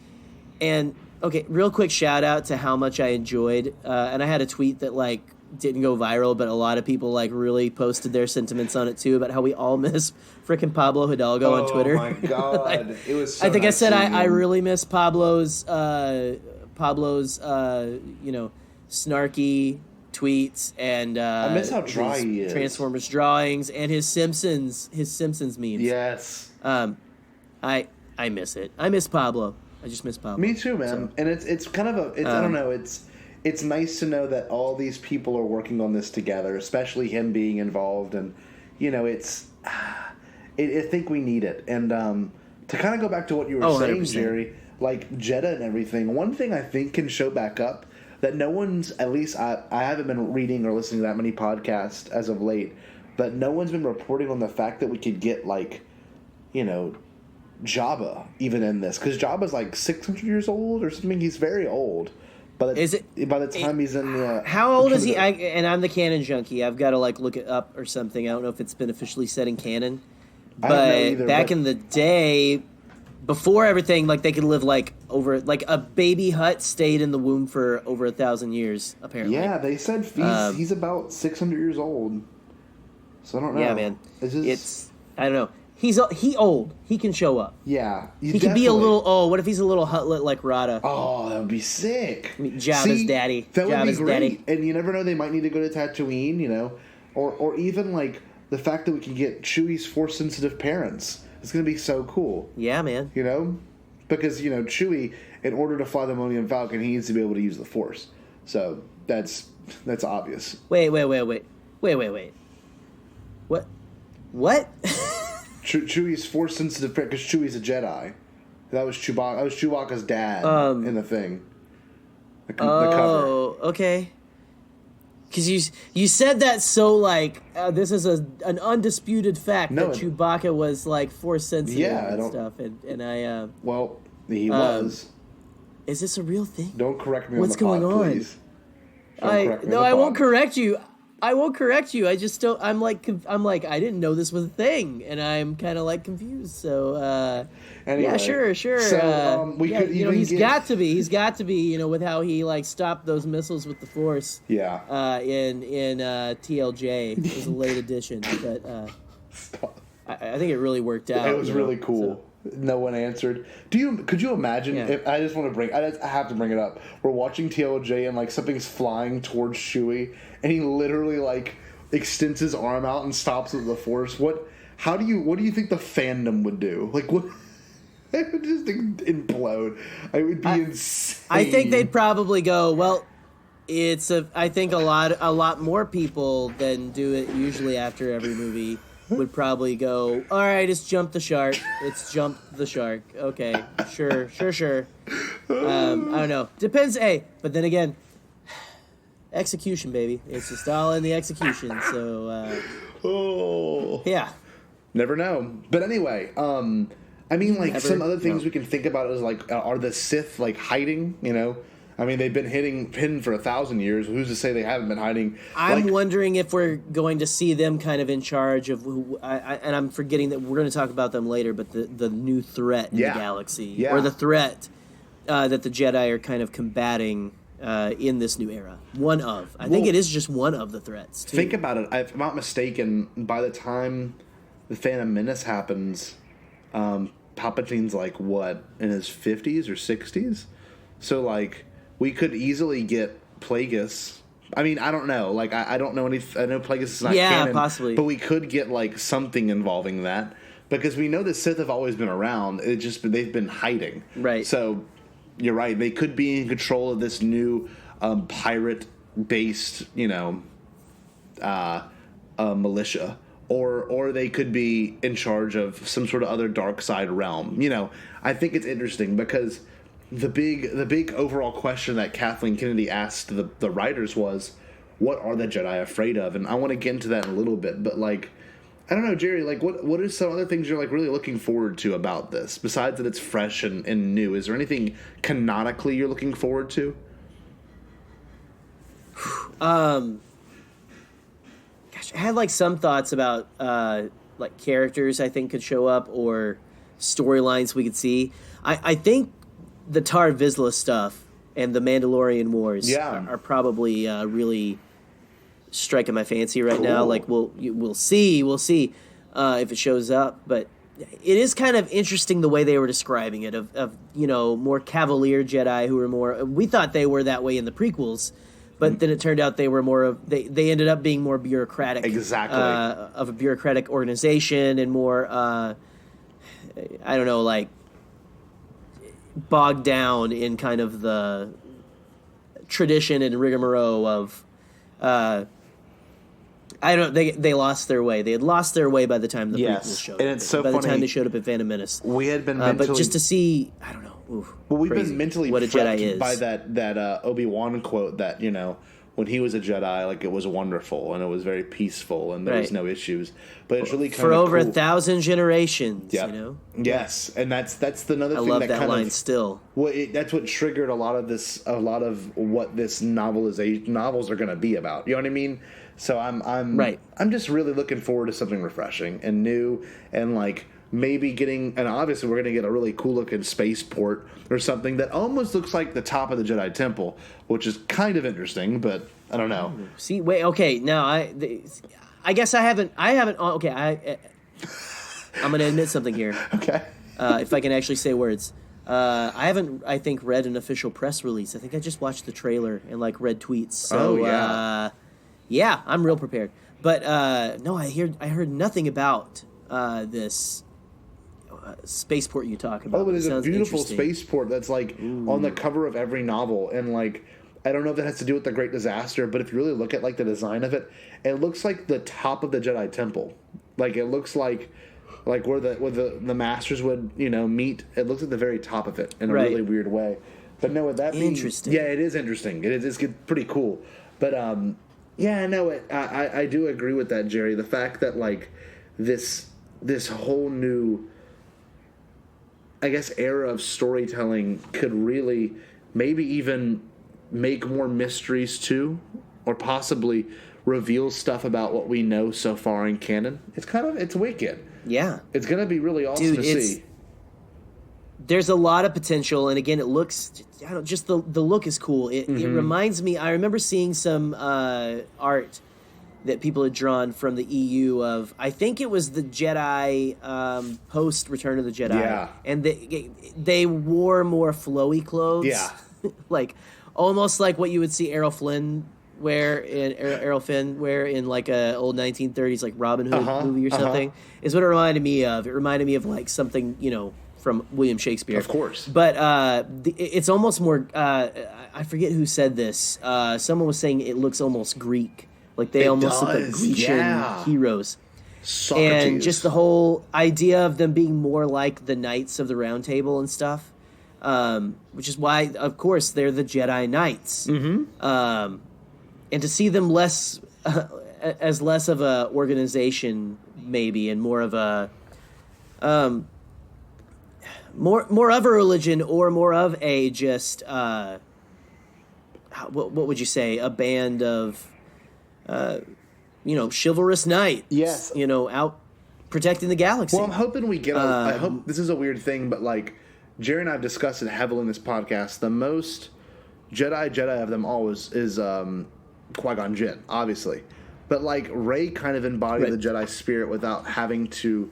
and. Okay, real quick shout out to how much I enjoyed, and I had a tweet that like didn't go viral, but a lot of people like really posted their sentiments on it too, about how we all miss frickin' Pablo Hidalgo on Twitter. Oh my god, like, it was. So I think nice I said I really miss Pablo's you know, snarky tweets and I miss how dry he is. Transformers drawings and his Simpsons memes. Yes. I miss it. I miss Pablo. I just miss Pablo. Me too, man. So, and it's kind of I don't know. It's nice to know that all these people are working on this together, especially him being involved, and you know, I think we need it. And to kind of go back to what you were saying, 100%. Jerry, like Jedha and everything. One thing I think can show back up that no one's, at least I haven't been reading or listening to that many podcasts as of late, but no one's been reporting on the fact that we could get, like, you know, Jabba even in this, because Jabba's like 600 years old or something. He's very old. But by the time he's in the how old is he? And I'm the canon junkie. I've got to like look it up or something. I don't know if it's been officially set in canon. But back in the day, before everything, like they could live like over like a baby Hutt stayed in the womb for over 1,000 years. Apparently, yeah. They said he's about 600 years old. So I don't know. Yeah, man. It's I don't know. He's old. He can show up. Yeah. He can be a little... Oh, what if he's a little Huttlet like Rada? Oh, that would be sick. I mean, Jabba's daddy. That would Jabba's be great. Daddy. And you never know, they might need to go to Tatooine, you know. Or even, like, the fact that we can get Chewie's Force-sensitive parents. It's going to be so cool. Yeah, man. You know? Because, you know, Chewie, in order to fly the Millennium Falcon, he needs to be able to use the Force. So, that's obvious. Wait. What? Chewie's force sensitive because Chewie's a Jedi. That was Chewbacca. That was Chewbacca's dad in the thing. The cover. Oh, okay. Because you said that so like this is an undisputed fact that Chewbacca was like force sensitive and stuff, and I well he was. Is this a real thing? Don't correct me. What's on the going pod, on? Please. I won't correct you. I won't correct you. I just don't. I'm like I didn't know this was a thing, and I'm kind of like confused. So anyway, yeah, sure. So we could even he's got to be, with how he like stopped those missiles with the Force. Yeah. In TLJ, it was a late edition, but I think it really worked out. It was really cool. So. No one answered. Could you imagine? Yeah. If I just want to I have to bring it up. We're watching TLJ and like something's flying towards Chewie, and he literally like extends his arm out and stops with the Force. What do you think the fandom would do? Like what? It would just implode. It would be insane. I think they'd probably go, well, I think a lot more people than do it usually after every movie. Would probably go, all right, it's jumped the shark. It's jumped the shark. Okay, sure. I don't know. Depends, but then again, execution, baby. It's just all in the execution, so, yeah. Never know. But anyway, I mean, like, some other things we can think about is, like, are the Sith, like, hiding, I mean, they've been hidden for 1,000 years. Who's to say they haven't been hiding? I'm wondering if we're going to see them kind of in charge of and I'm forgetting that we're going to talk about them later, but the new threat in the galaxy, or the threat that the Jedi are kind of combating in this new era. I think it is just one of the threats, too. Think about it. If I'm not mistaken, by the time the Phantom Menace happens, Palpatine's like, what, in his 50s or 60s? So, like... We could easily get Plagueis. I mean, I don't know. Like, I don't know any. I know Plagueis is not canon. Yeah, possibly. But we could get, like, something involving that. Because we know the Sith have always been around. They've been hiding. Right. So, you're right. They could be in control of this new pirate-based, militia. Or they could be in charge of some sort of other dark side realm. I think it's interesting because... The big overall question that Kathleen Kennedy asked the writers was, what are the Jedi afraid of? And I want to get into that in a little bit, but like, I don't know, Jerry, like what are some other things you're like really looking forward to about this, besides that it's fresh and new? Is there anything canonically you're looking forward to? Gosh, I had like some thoughts about like characters I think could show up or storylines we could see. I think the Tar Vizsla stuff and the Mandalorian Wars are probably really striking my fancy right now. Like we'll see if it shows up, but it is kind of interesting the way they were describing it of more cavalier Jedi who were more. We thought they were that way in the prequels, but then it turned out they were more of they ended up being more bureaucratic, exactly, of a bureaucratic organization and more I don't know, like bogged down in kind of the tradition and rigmarole of they lost their way. They had lost their way by the time the prequels showed up. And it's so by funny. The time they showed up in Phantom Menace. We had been mentally... but just to see, I don't know. We've been mentally what a Jedi is. By that Obi-Wan quote that, when he was a Jedi, like, it was wonderful and it was very peaceful and there was no issues. But it's really kind for of over cool. 1,000 generations, Yes, and that's another thing love that that kind line of still. Well, that's what triggered a lot of what this novels are going to be about. You know what I mean? So I'm just really looking forward to something refreshing and new and like maybe getting, and obviously we're going to get a really cool looking spaceport or something that almost looks like the top of the Jedi Temple, which is kind of interesting, but I don't know. See, wait, okay, now I guess I haven't. Okay, I'm going to admit something here. Okay. If I can actually say words. I haven't, I think, read an official press release. I think I just watched the trailer and like read tweets. So, yeah, I'm real prepared. But no, I heard nothing about this spaceport you talk about. Oh, but it's a beautiful spaceport that's like on the cover of every novel, and like I don't know if that has to do with the Great Disaster, but if you really look at like the design of it, it looks like the top of the Jedi Temple. Like it looks like like where the masters would meet. It looks at the very top of it in a really weird way. But no, with that being interesting, yeah, it is interesting. It's pretty cool. But yeah, no, I do agree with that, Jerry. The fact that like this whole new, I guess, era of storytelling could really maybe even make more mysteries too, or possibly reveal stuff about what we know so far in canon. It's wicked. Yeah. It's going to be really awesome to see. There's a lot of potential, and again, it looks, just the look is cool. It reminds me, I remember seeing some art that people had drawn from the EU of, I think it was the Jedi post Return of the Jedi. Yeah. And they wore more flowy clothes. Yeah. Like, almost like what you would see Errol Finn wear in like a old 1930s like Robin Hood movie or something, is what it reminded me of. It reminded me of like something, from William Shakespeare. Of course. But it's almost more, I forget who said this. Someone was saying it looks almost Greek. Like they almost look like Grecian heroes. Socrates. And just the whole idea of them being more like the Knights of the Round Table and stuff, which is why, of course, they're the Jedi Knights. Mm-hmm. And to see them as less of a organization, maybe, and more of a more of a religion, or more of a just what would you say, a band of chivalrous knight. Yes. Out protecting the galaxy. Well, I'm hoping we get I hope this is a weird thing, but like Jerry and I have discussed it heavily in this podcast. The most Jedi of them all is Qui-Gon Jinn, obviously. But like Rey kind of embodied the Jedi spirit without having to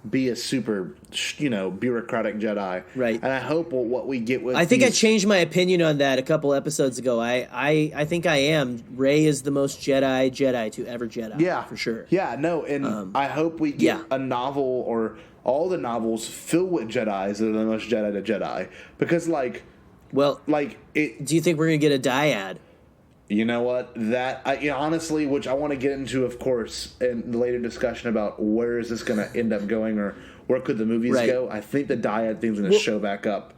be a super, bureaucratic Jedi. Right. And I hope what we get with I think I changed my opinion on that a couple episodes ago. I think I am. Rey is the most Jedi to ever Jedi. Yeah. For sure. Yeah, no, and I hope we get a novel, or all the novels filled with Jedis that are the most Jedi to Jedi. Because, do you think we're going to get a dyad? You know what? Honestly, which I want to get into, of course, in the later discussion about where is this going to end up going, or where could the movies go. I think the dyad thing's going to show back up,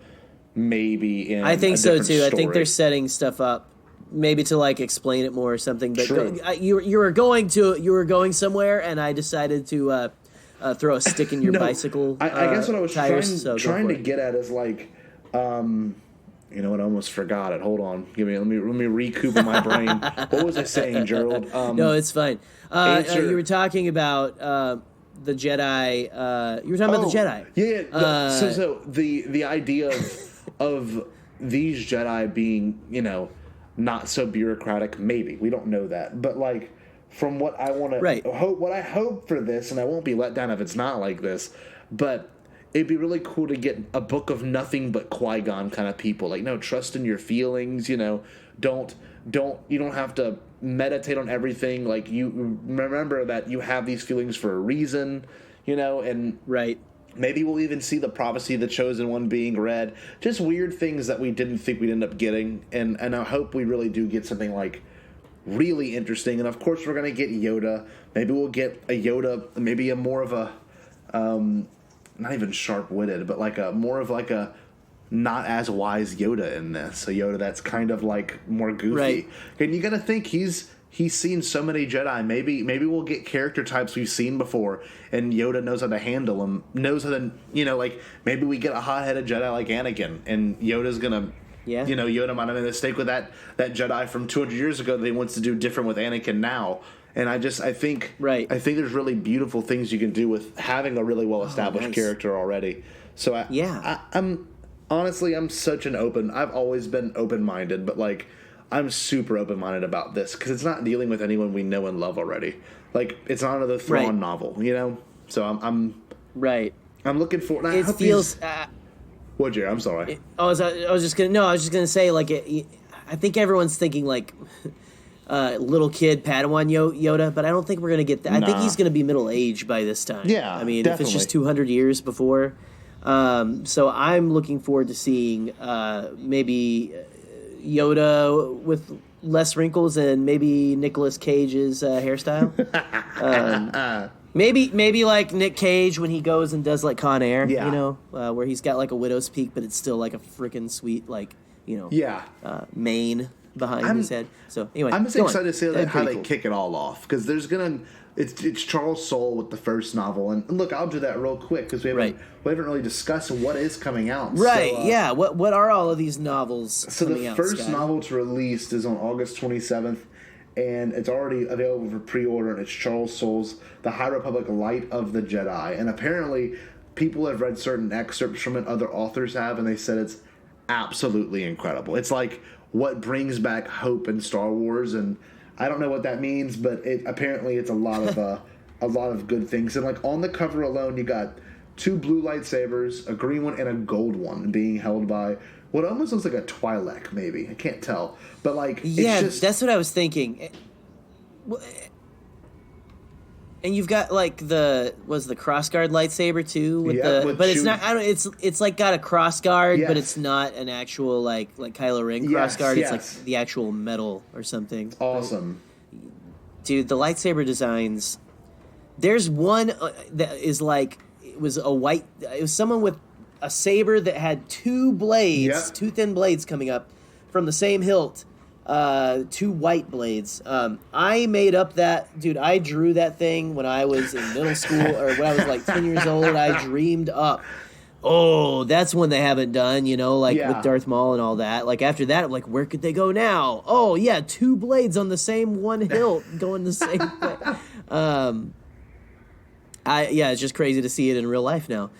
maybe in. I think so too. Story. I think they're setting stuff up, maybe to explain it more or something. But you were going somewhere, and I decided to throw a stick in your bicycle. I guess what I was trying to get at is you know what? I almost forgot it. Hold on. Let me recoup in my brain. What was I saying, Gerald? No, it's fine. You were talking about the Jedi. You were talking about the Jedi. Yeah. So the idea of these Jedi being, not so bureaucratic. Maybe we don't know that, but from what I want to hope, what I hope for this, and I won't be let down if it's not like this, but. It'd be really cool to get a book of nothing but Qui-Gon kind of people. Trust in your feelings. You don't have to meditate on everything. You remember that you have these feelings for a reason. And maybe we'll even see the prophecy of the Chosen One being read. Just weird things that we didn't think we'd end up getting. And I hope we really do get something really interesting. And of course, we're gonna get Yoda. Maybe we'll get a Yoda. Maybe a more of a. Not even sharp-witted, but more of a not as wise Yoda in this. A Yoda that's kind of more goofy. Right. And you got to think he's seen so many Jedi. Maybe we'll get character types we've seen before, and Yoda knows how to handle them. Knows how to maybe we get a hot-headed Jedi like Anakin, and Yoda's gonna. Yeah. Yoda might have made a mistake with that Jedi from 200 years ago that he wants to do different with Anakin now. And I think there's really beautiful things you can do with having a really well-established character already. So I'm honestly, I'm such an I've always been open-minded, but I'm super open-minded about this because it's not dealing with anyone we know and love already. It's not another Thrawn novel, So I'm I'm looking forward. It feels. What, Jerry? I'm sorry. I was just gonna say I think everyone's thinking little kid Padawan Yoda, but I don't think we're going to get that. Nah. I think he's going to be middle-aged by this time. Yeah, I mean, definitely. If it's just 200 years before. So I'm looking forward to seeing maybe Yoda with less wrinkles and maybe Nicolas Cage's hairstyle. Maybe like Nick Cage when he goes and does like Con Air, you know, where he's got like a widow's peak, but it's still like a freaking sweet, like, you know, mane behind his head. So anyway, I'm just excited to see how they kick it all off, because there's it's Charles Soule with the first novel, and look, I'll do that real quick because we haven't really discussed what is coming out. Right? So, what are all of these novels? So the first novel to release is on August 27th. And it's already available for pre-order, and it's Charles Soule's The High Republic Light of the Jedi. And apparently, people have read certain excerpts from it, other authors have, and they said it's absolutely incredible. It's like what brings back hope in Star Wars, and I don't know what that means, but apparently it's a lot of good things. And like on the cover alone, you got 2 blue lightsabers, a green one, and a gold one being held by what almost looks like a Twi'lek, maybe. I can't tell. But, like, it's that's what I was thinking. And you've got, like, the crossguard lightsaber, too? It's like got a crossguard, but it's not an actual, like Kylo Ren crossguard. It's like the actual metal or something. Awesome. Dude, the lightsaber designs, there's one that is like, it was someone with a saber that had 2 blades, 2 thin blades coming up from the same hilt, 2 white blades. I made up that, dude, I drew that thing when I was in middle school, or when I was like 10 years old. I dreamed up, that's one they haven't done, you know, like with Darth Maul and all that. Like after that, I'm like, where could they go now? 2 blades on the same one hilt going the same way. It's just crazy to see it in real life now.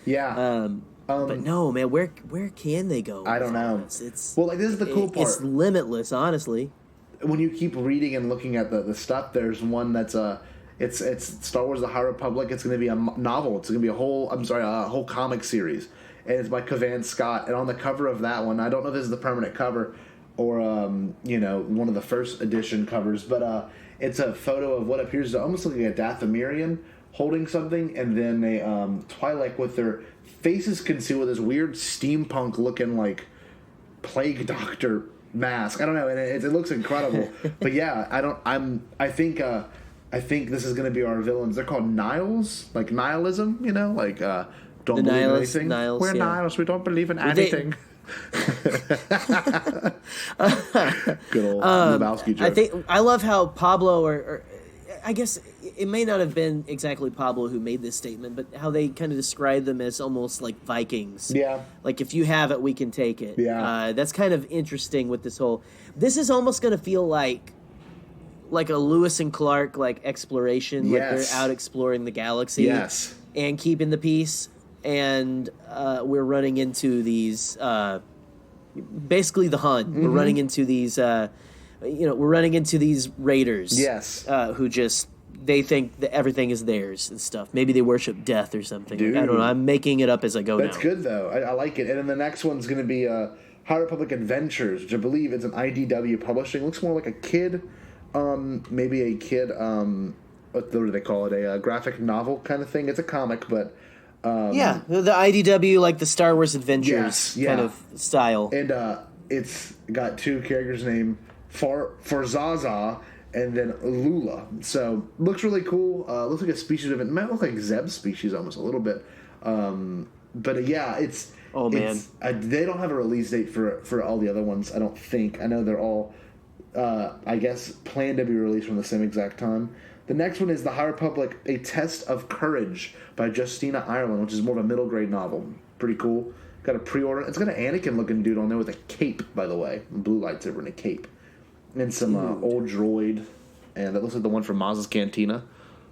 But no, man, where can they go? I don't know. This is the cool part. It's limitless, honestly. When you keep reading and looking at the stuff, there's one that's it's Star Wars: The High Republic. It's going to be a novel. It's going to be a whole comic series, and it's by Cavan Scott. And on the cover of that one, I don't know if this is the permanent cover or one of the first edition covers, but it's a photo of what appears to almost look like a Dathomirian holding something, and then a Twi'lek with their faces concealed with this weird steampunk-looking, like, plague doctor mask. I don't know, and it looks incredible. But yeah, I think this is going to be our villains. They're called Niles, like nihilism, you know, like don't believe in anything. We're Niles. We don't believe in anything. Good old Lebowski joke. I love how Pablo, or I guess it may not have been exactly Pablo who made this statement, but how they kind of describe them as almost like Vikings. Yeah. Like, if you have it, we can take it. Yeah. That's kind of interesting with this whole... This is almost going to feel like a Lewis and Clark, like, exploration. Like, they're out exploring the galaxy. Yes. And keeping the peace. And we're running into these... basically the Hun. Mm-hmm. We're running into these... we're running into these raiders. Yes. Who just... They think that everything is theirs and stuff. Maybe they worship death or something. Dude. Like, I don't know. I'm making it up as I go now. That's good, though. I like it. And then the next one's going to be High Republic Adventures, which I believe it's an IDW publishing. Looks more like a kid, maybe a kid, what do they call it? A graphic novel kind of thing. It's a comic, but... the IDW, like the Star Wars Adventures kind of style. And it's got 2 characters named Farzaza and then Lula. So, looks really cool. Looks like a species of it. Might look like Zeb's species almost a little bit. But yeah, it's... Oh, man. They don't have a release date for all the other ones, I don't think. I know they're all, I guess, planned to be released from the same exact time. The next one is The High Republic, A Test of Courage by Justina Ireland, which is more of a middle grade novel. Pretty cool. Got a pre-order. It's got an Anakin-looking dude on there with a cape, by the way. A blue lightsaber and a cape. And some old droid. And that looks like the one from Maz's Cantina.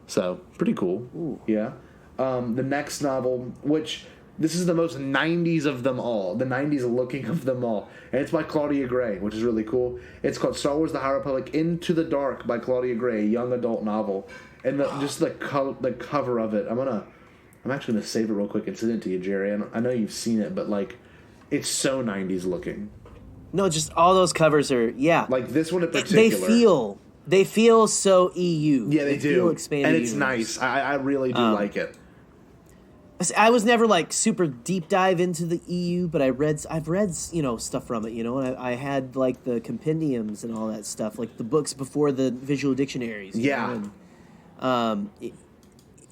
So, pretty cool. Ooh. Yeah. The next novel, which... This is the most 90s of them all. The 90s looking of them all. And it's by Claudia Gray, which is really cool. It's called Star Wars: The High Republic Into the Dark by Claudia Gray, a young adult novel. And just the cover of it. I'm actually going to save it real quick and send it to you, Jerry. I know you've seen it, but, like, it's so 90s looking. No, just all those covers are, Like this one in particular. They feel so EU. Yeah, they do. Feel expanded and it's universe. Nice. I really do like it. I was never like super deep dive into the EU, but I've read stuff from it, and I had like the compendiums and all that stuff, like the books before the visual dictionaries. Yeah.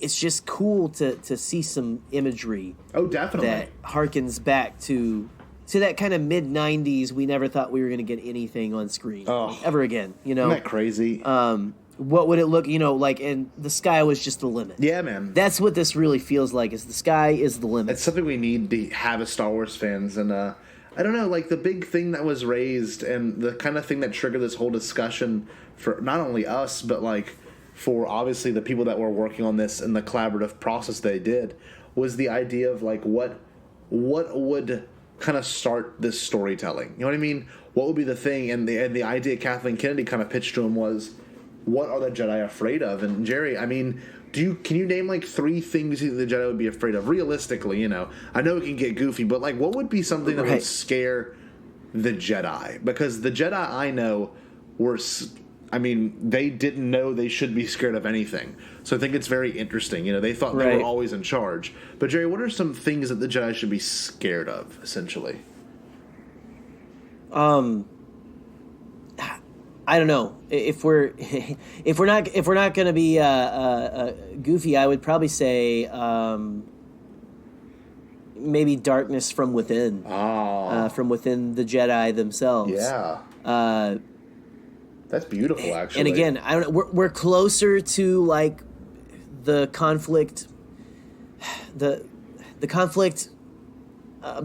it's just cool to see some imagery. Oh, definitely. That harkens back to that kind of mid-90s, we never thought we were going to get anything on screen ever again, you know? Isn't that crazy? What would it look, you know, like, and the sky was just the limit. Yeah, man. That's what this really feels like, is the sky is the limit. It's something we need to have as Star Wars fans, and I don't know, like, the big thing that was raised and the kind of thing that triggered this whole discussion for not only us, but, like, for obviously the people that were working on this and the collaborative process they did, was the idea of, like, what would kind of start this storytelling. You know what I mean? What would be the thing? And the idea Kathleen Kennedy kind of pitched to him was, what are the Jedi afraid of? And Jerry, I mean, can you name like 3 things you think the Jedi would be afraid of? Realistically, you know, I know it can get goofy, but like, what would be something that would scare the Jedi? Because the Jedi I know were, I mean, they didn't know they should be scared of anything. So I think it's very interesting. You know, they thought they were always in charge. But Jerry, what are some things that the Jedi should be scared of, essentially? I don't know. If we're not going to be goofy, I would probably say maybe darkness from within. From within the Jedi themselves. Yeah. That's beautiful, actually. And again, I don't know. We're closer to like the conflict, the conflict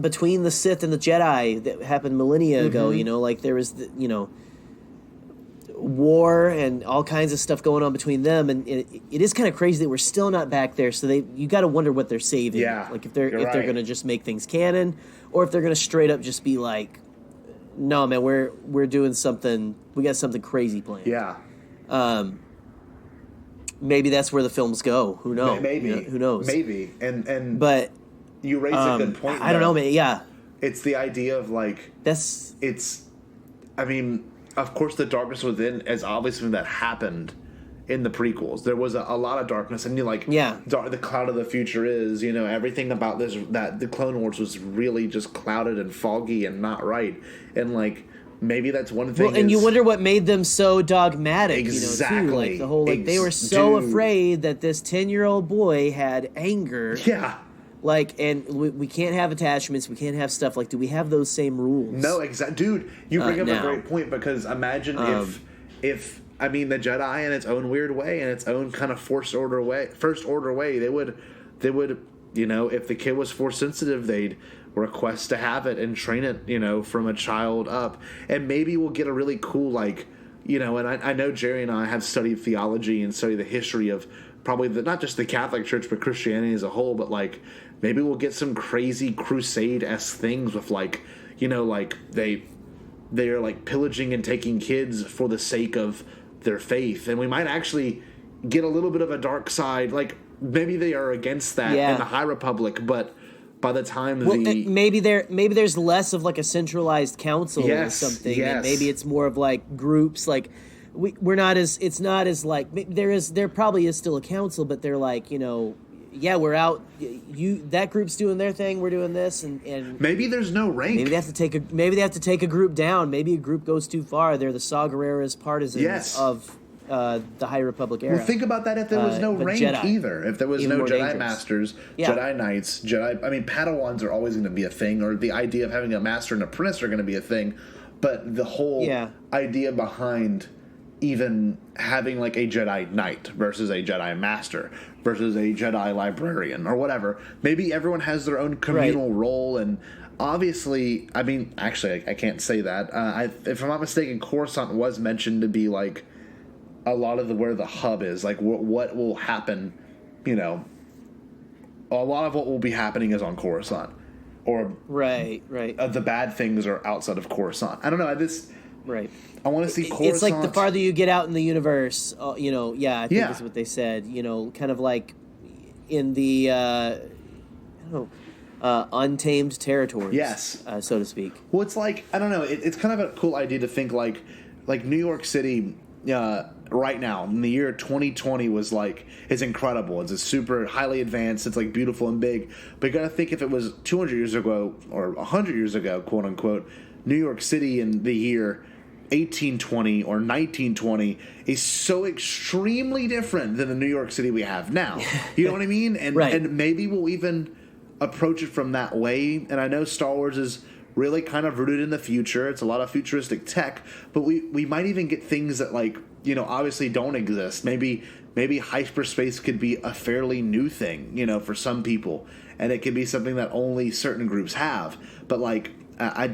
between the Sith and the Jedi that happened millennia ago. You know, like there was, war and all kinds of stuff going on between them, and it is kind of crazy that we're still not back there. So you got to wonder what they're saving. Yeah, like if they're going to just make things canon, or if they're going to straight up just be like, no, man, we're doing something. We got something crazy planned. Yeah. Maybe that's where the films go. Who knows? Maybe. Who knows? Maybe. And but you raise a good point. I don't know, man. Yeah. It's the idea of like I mean, of course, the darkness within is obviously something that happened in the prequels. There was a lot of darkness, and the cloud of the future is, you know, everything about this, that the Clone Wars was really just clouded and foggy and not right, and like maybe that's one thing. Well, and you wonder what made them so dogmatic. Exactly, you know, too. Like the whole they were so afraid that this 10-year-old boy had anger. Yeah. Like, and we can't have attachments. We can't have stuff. Like, do we have those same rules? No, exactly. Dude, you bring up a great point, because imagine if I mean, the Jedi in its own weird way, in its own kind of first order way, they would, you know, if the kid was force sensitive, they'd request to have it and train it, you know, from a child up. And maybe we'll get a really cool, like, you know, and I know Jerry and I have studied theology and studied the history of probably not just the Catholic Church, but Christianity as a whole, but like, maybe we'll get some crazy crusade-esque things with, like, you know, like they are like pillaging and taking kids for the sake of their faith, and we might actually get a little bit of a dark side. Like maybe they are against that in the High Republic, but by the time maybe there's less of like a centralized council or something, and maybe it's more of like groups. Like we're not as it's not as like there probably is still a council, but they're like, you know. Yeah, we're out. That group's doing their thing. We're doing this, and maybe there's no rank. Maybe they have to take a group down. Maybe a group goes too far. They're the Saw Gerrera's partisans of the High Republic era. Well, think about that. If there was no rank Jedi, either, if there was no Jedi dangerous. Masters, Jedi Knights, I mean, Padawans are always going to be a thing, or the idea of having a master and apprentice are going to be a thing. But the whole idea behind even having like a Jedi Knight versus a Jedi Master versus a Jedi Librarian or whatever. Maybe everyone has their own communal role, and obviously, I mean, actually, I can't say that. If I'm not mistaken, Coruscant was mentioned to be like a lot of where the hub is, like what will happen. You know, a lot of what will be happening is on Coruscant, or the bad things are outside of Coruscant. I don't know. I want to see Coruscant. It's like the farther you get out in the universe, you know, I think that's what they said, you know, kind of like in the, untamed territories, so to speak. Well, it's like, I don't know, it's kind of a cool idea to think like New York City right now, in the year 2020 was like, it's incredible. It's a super highly advanced, it's like beautiful and big. But you got to think if it was 200 years ago or 100 years ago, quote unquote, New York City in the year 1820 or 1920 is so extremely different than the New York City we have now. You know what I mean? And right. And maybe we'll even approach it from that way. And I know Star Wars is really kind of rooted in the future. It's a lot of futuristic tech, but we might even get things that, like, you know, obviously don't exist. Maybe hyperspace could be a fairly new thing, you know, for some people, and it could be something that only certain groups have. But like, I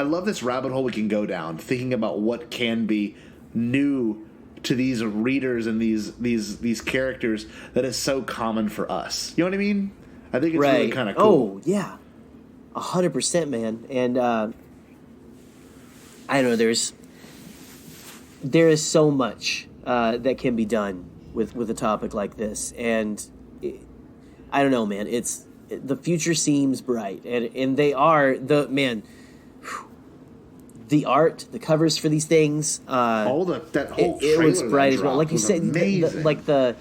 love this rabbit hole we can go down, thinking about what can be new to these readers and these characters that is so common for us. You know what I mean? I think it's really kind of cool. Oh yeah, 100%, man. And I don't know. There is so much that can be done with a topic like this, and I don't know, man. The future seems bright, and they are the art, the covers for these things. That whole it looks bright as well. Like you said, the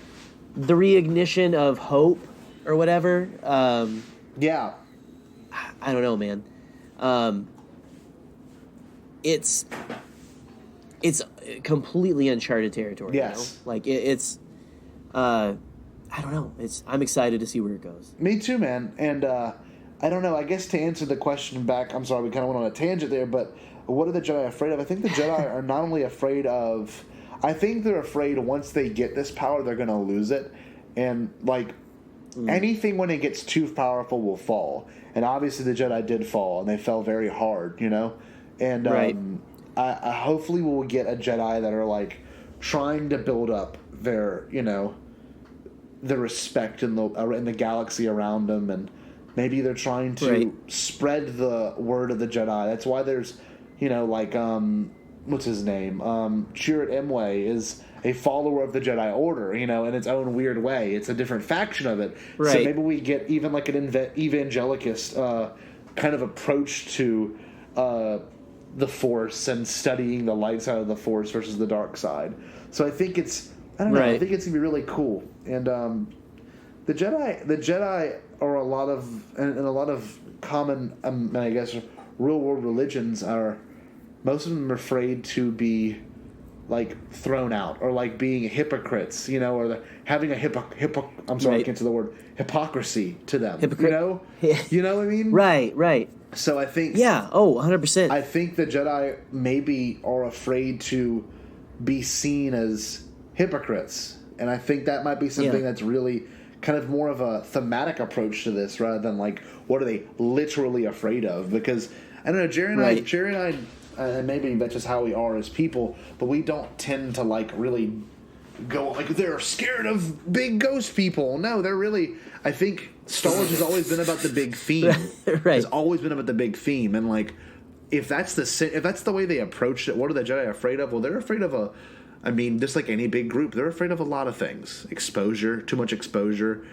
reignition of hope or whatever. Yeah, I don't know, man. It's completely uncharted territory. Yes, you know? Like it's. I don't know. I'm excited to see where it goes. Me too, man. And I don't know. I guess to answer the question back, I'm sorry, we kind of went on a tangent there, but what are the Jedi afraid of? I think the Jedi are not only afraid of... I think they're afraid once they get this power, they're going to lose it. And, like, anything when it gets too powerful will fall. And obviously the Jedi did fall, and they fell very hard, you know? And right. I hopefully we'll get a Jedi that are, like, trying to build up their, you know... the respect in the galaxy around them, and maybe they're trying to spread the word of the Jedi. That's why there's, you know, like what's his name? Chirrut Imwe is a follower of the Jedi Order, you know, in its own weird way. It's a different faction of it. Right. So maybe we get even like an evangelicist kind of approach to the Force and studying the light side of the Force versus the dark side. So I think it's. I don't know. I think it's gonna be really cool, and the Jedi are a lot of common, I guess, real world religions are. Most of them are afraid to be, like, thrown out or like being hypocrites, you know, or having a I'm sorry, I can't say the word hypocrisy to them. Hypocrite. You know, you know what I mean? Right. So I think 100%. I think the Jedi maybe are afraid to be seen as hypocrites, and I think that might be something that's really kind of more of a thematic approach to this rather than like what are they literally afraid of, because I don't know, Jerry and I, and maybe that's just how we are as people, but we don't tend to like really go like they're scared of big ghost people. No, they're really, I think Star Wars has always been about the big theme. Has always been about the big theme, and like if that's the way they approach it, what are the Jedi afraid of? Well, they're afraid of just like any big group, they're afraid of a lot of things. Exposure, too much exposure,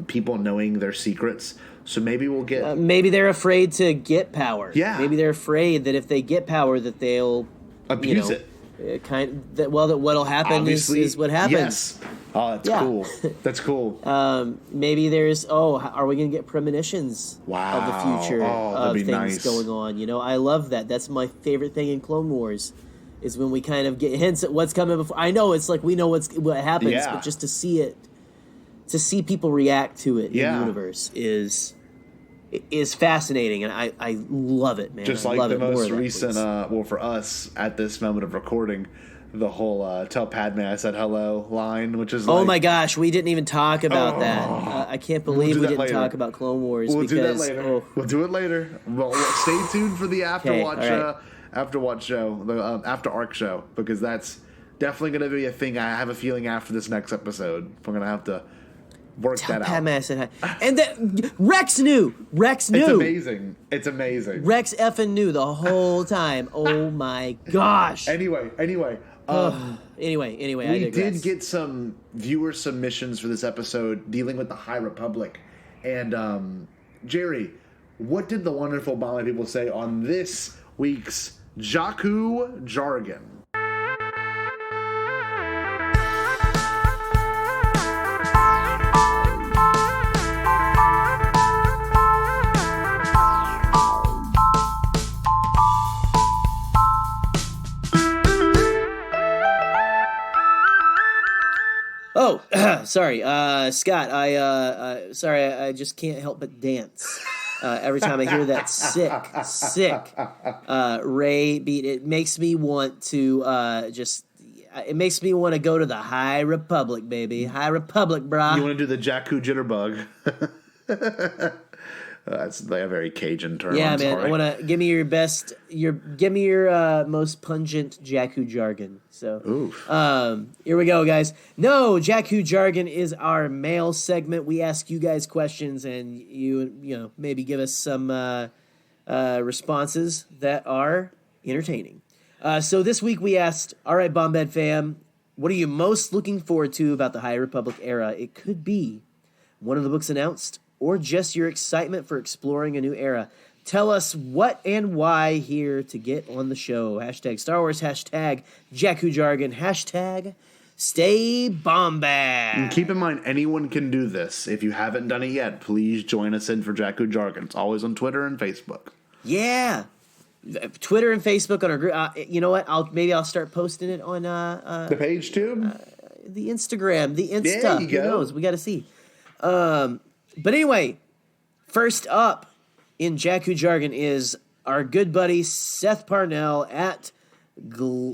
people knowing their secrets. So maybe we'll get... maybe they're afraid to get power. Yeah. Maybe they're afraid that if they get power that they'll... abuse it. What'll happen is what happens. Yes. Oh, that's cool. That's cool. Maybe there's, are we going to get premonitions of the future of things going on? You know, I love that. That's my favorite thing in Clone Wars. Is when we kind of get hints at what's coming before. I know it's like we know what happens, but just to see people react to it in the universe is fascinating, and I love it, man. Just I like love the it most recent, for us at this moment of recording, the whole "Tell Padme I said hello" line, which is my gosh, we didn't even talk about that. I can't believe we didn't talk about Clone Wars. We'll do that later. We'll do it later. Well, stay tuned for the after show, the after arc show, because that's definitely going to be a thing. I have a feeling after this next episode, we're going to have to work that out. Padme I said hi. And Rex knew. It's amazing. Rex effing knew the whole time. Oh my gosh. Anyway. Anyway, we did get some viewer submissions for this episode dealing with the High Republic, and Jerry, what did the wonderful Bombad people say on this week's Jakku Jargon? Sorry, Scott. I just can't help but dance every time I hear that sick Ray beat. It makes me want to It makes me want to go to the High Republic, baby. High Republic, brah. You want to do the Jakku Jitterbug? That's like a very Cajun term. Yeah, man. I want to give me your best. Give me your most pungent Jakku jargon. So, here we go, guys. No, Jakku jargon is our mail segment. We ask you guys questions, and you maybe give us some responses that are entertaining. So this week we asked, all right, Bombad fam, what are you most looking forward to about the High Republic era? It could be one of the books announced, or just your excitement for exploring a new era. Tell us what and why here to get on the show. Hashtag Star Wars, hashtag Jakku Jargon, hashtag Stay Bombad. And keep in mind, anyone can do this. If you haven't done it yet, please join us in for Jakku Jargon. It's always on Twitter and Facebook. Yeah. Twitter and Facebook on our group. You know what? I'll start posting it on the page too. The Instagram, the Insta. There you go. Who knows? We got to see. But anyway, first up in Jakku Jargon is our good buddy Seth Parnell at Galenorian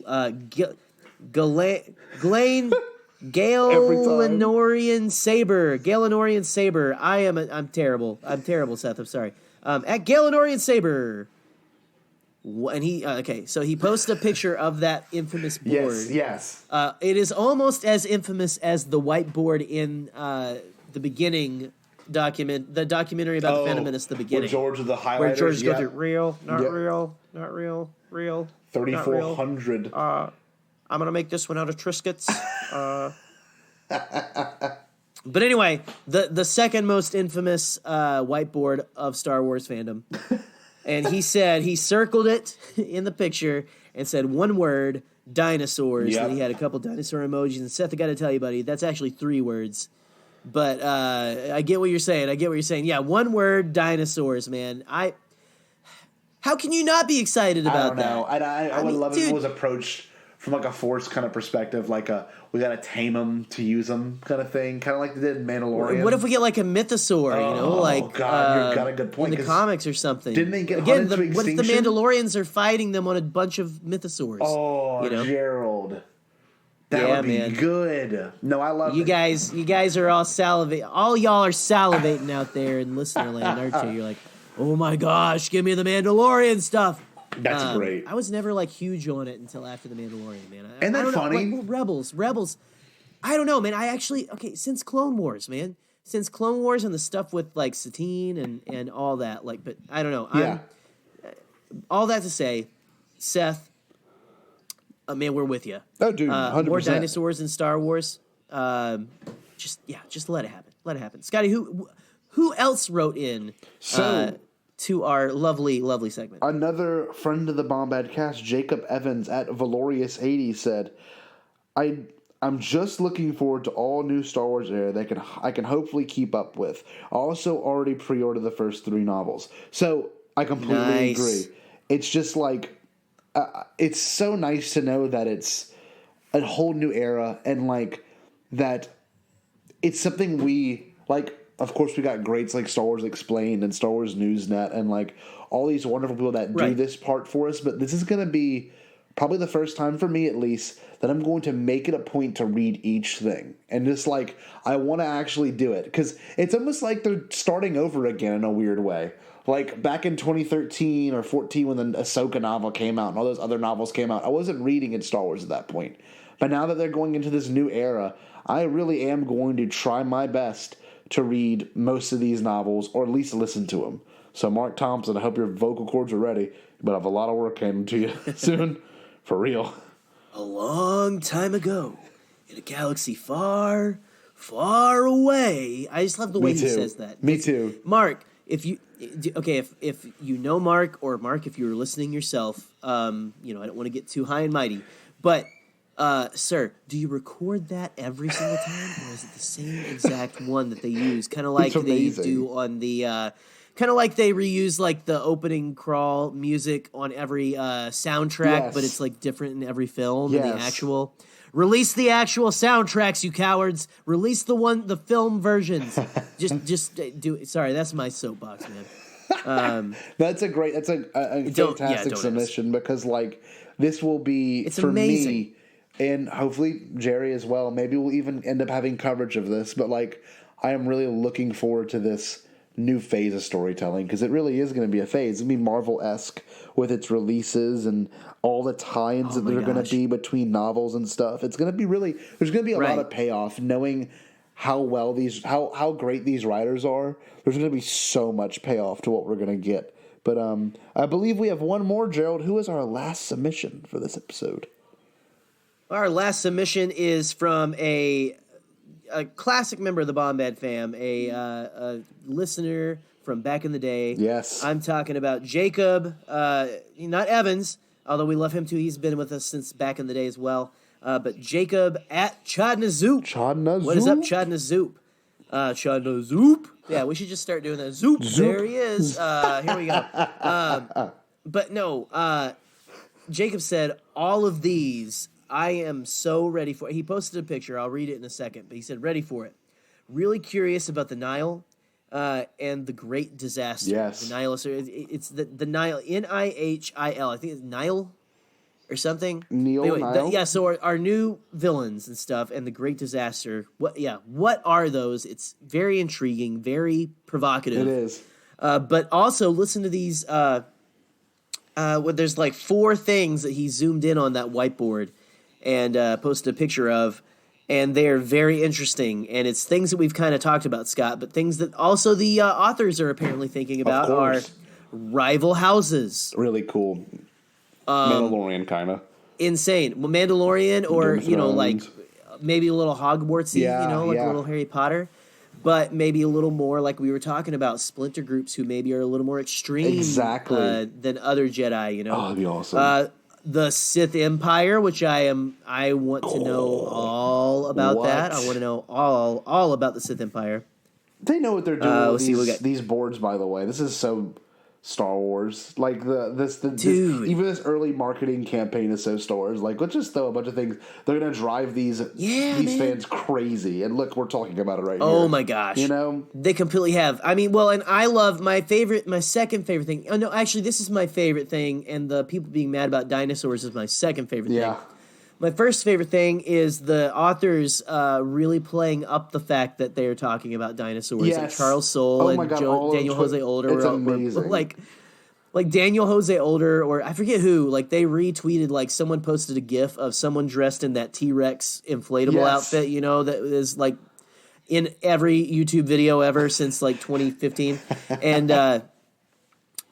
Saber. Galenorian Saber. I'm terrible. I'm terrible, Seth. I'm sorry. At Galenorian Saber. And so he posted a picture of that infamous board. Yes. It is almost as infamous as the whiteboard in the beginning the documentary about the Phantom Menace, the beginning. Where George with the highlighters. Where George goes through real, not real, not real, real. 3,400. I'm going to make this one out of Triscuits. But anyway, the second most infamous whiteboard of Star Wars fandom. And he said, he circled it in the picture and said one word, dinosaurs. Yep. And he had a couple dinosaur emojis. And Seth, I got to tell you, buddy, that's actually 3 words. But I get what you're saying. Yeah, one word, dinosaurs, man. How can you not be excited about that? I don't know. I would love if it was approached from like a Force kind of perspective, like we got to tame them to use them kind of thing, kind of like they did in Mandalorian. What if we get like a mythosaur, Oh, God, you've got a good point. In the comics or something. Didn't they get hunted to extinction? What if the Mandalorians are fighting them on a bunch of mythosaurs? Oh, Gerald. That would be good. No, I love you guys. You guys are all salivating. All y'all are salivating out there in listener land, aren't you? You're like, oh my gosh, give me the Mandalorian stuff. That's great. I was never like huge on it until after the Mandalorian, man. Isn't that funny? Rebels. I don't know, man. Since Clone Wars, man. Since Clone Wars and the stuff with like Satine and all that, like, but I don't know. Yeah. All that to say, Seth. Man, we're with you. Oh, dude, 100%. More dinosaurs in Star Wars. Just let it happen. Let it happen. Scotty, who else wrote in to our lovely segment? Another friend of the Bombadcast, Jacob Evans at Valorious80 said, I'm just looking forward to all new Star Wars era that I can hopefully keep up with. I also already pre-ordered the first 3 novels. So I completely agree. It's just like, it's so nice to know that it's a whole new era and like that it's something we like. Of course, we got greats like Star Wars Explained and Star Wars Newsnet and like all these wonderful people that do this part for us. But this is going to be probably the first time for me, at least, that I'm going to make it a point to read each thing. And just like, I want to actually do it because it's almost like they're starting over again in a weird way. Like, back in 2013 or 14 when the Ahsoka novel came out and all those other novels came out, I wasn't reading in Star Wars at that point. But now that they're going into this new era, I really am going to try my best to read most of these novels, or at least listen to them. So, Mark Thompson, I hope your vocal cords are ready, but I have a lot of work coming to you soon. For real. A long time ago, in a galaxy far, far away. I just love the way he says that. Me too. Mark, if you know Mark, or Mark, if you're listening yourself, I don't want to get too high and mighty, but sir, do you record that every single time, or is it the same exact one that they use, kind of like they do on the Kind of like they reuse like the opening crawl music on every soundtrack, but it's like different in every film than the actual. Release the actual soundtracks, you cowards. Release the film versions. just do it. Sorry, that's my soapbox, man. That's a fantastic submission because like this will be it's for amazing. Me and hopefully Jerry as well. Maybe we'll even end up having coverage of this, but like I am really looking forward to this new phase of storytelling because it really is going to be a phase. It's going to be Marvel-esque with its releases and all the tie-ins that there are going to be between novels and stuff. It's going to be really – there's going to be a lot of payoff knowing how well these – how great these writers are. There's going to be so much payoff to what we're going to get. But I believe we have one more, Gerald. Who is our last submission for this episode? Our last submission is from a classic member of the Bombad fam, a listener from back in the day. Yes. I'm talking about Jacob, not Evans, although we love him too. He's been with us since back in the day as well. But Jacob at Chodna Zoop. Chodna Zoop. What is up, Chodna Zoop? Chodna Zoop. Yeah, we should just start doing that. Zoop. There he is. Here we go. But no, Jacob said, all of these I am so ready for. He posted a picture. I'll read it in a second. But he said, ready for it. Really curious about the Nile and the Great Disaster. Yes. The Nile. It's the Nile. Nihil. I think it's Nile or something. Nile. So our new villains and stuff and the Great Disaster. What are those? It's very intriguing, very provocative. It is. But also listen to these. There's like 4 things that he zoomed in on that whiteboard and posted a picture of, and they're very interesting. And it's things that we've kind of talked about, Scott, but things that also the authors are apparently thinking about are rival houses. Really cool. Mandalorian kind of. Insane. Well, Mandalorian or, like maybe a little Hogwartsy, like a little Harry Potter. But maybe a little more like we were talking about splinter groups who maybe are a little more extreme than other Jedi, Oh, that'd be awesome. The Sith Empire, which I want to know all about that. I want to know all about the Sith Empire. They know what they're doing with these boards, by the way. This is so Star Wars. Like even this early marketing campaign is so Star Wars. Like, let's just throw a bunch of things. They're gonna drive these fans crazy. And look, we're talking about it right now. Oh my gosh. They completely have. I mean, well, and I love my second favorite thing. Oh no, actually this is my favorite thing, and the people being mad about dinosaurs is my second favorite thing. My first favorite thing is the authors really playing up the fact that they are talking about dinosaurs. Yes. Like Charles Soule and Daniel Jose Older. It's amazing. Like Daniel Jose Older, or I forget who, like they retweeted, like someone posted a GIF of someone dressed in that T-Rex inflatable outfit, that is like in every YouTube video ever since like 2015.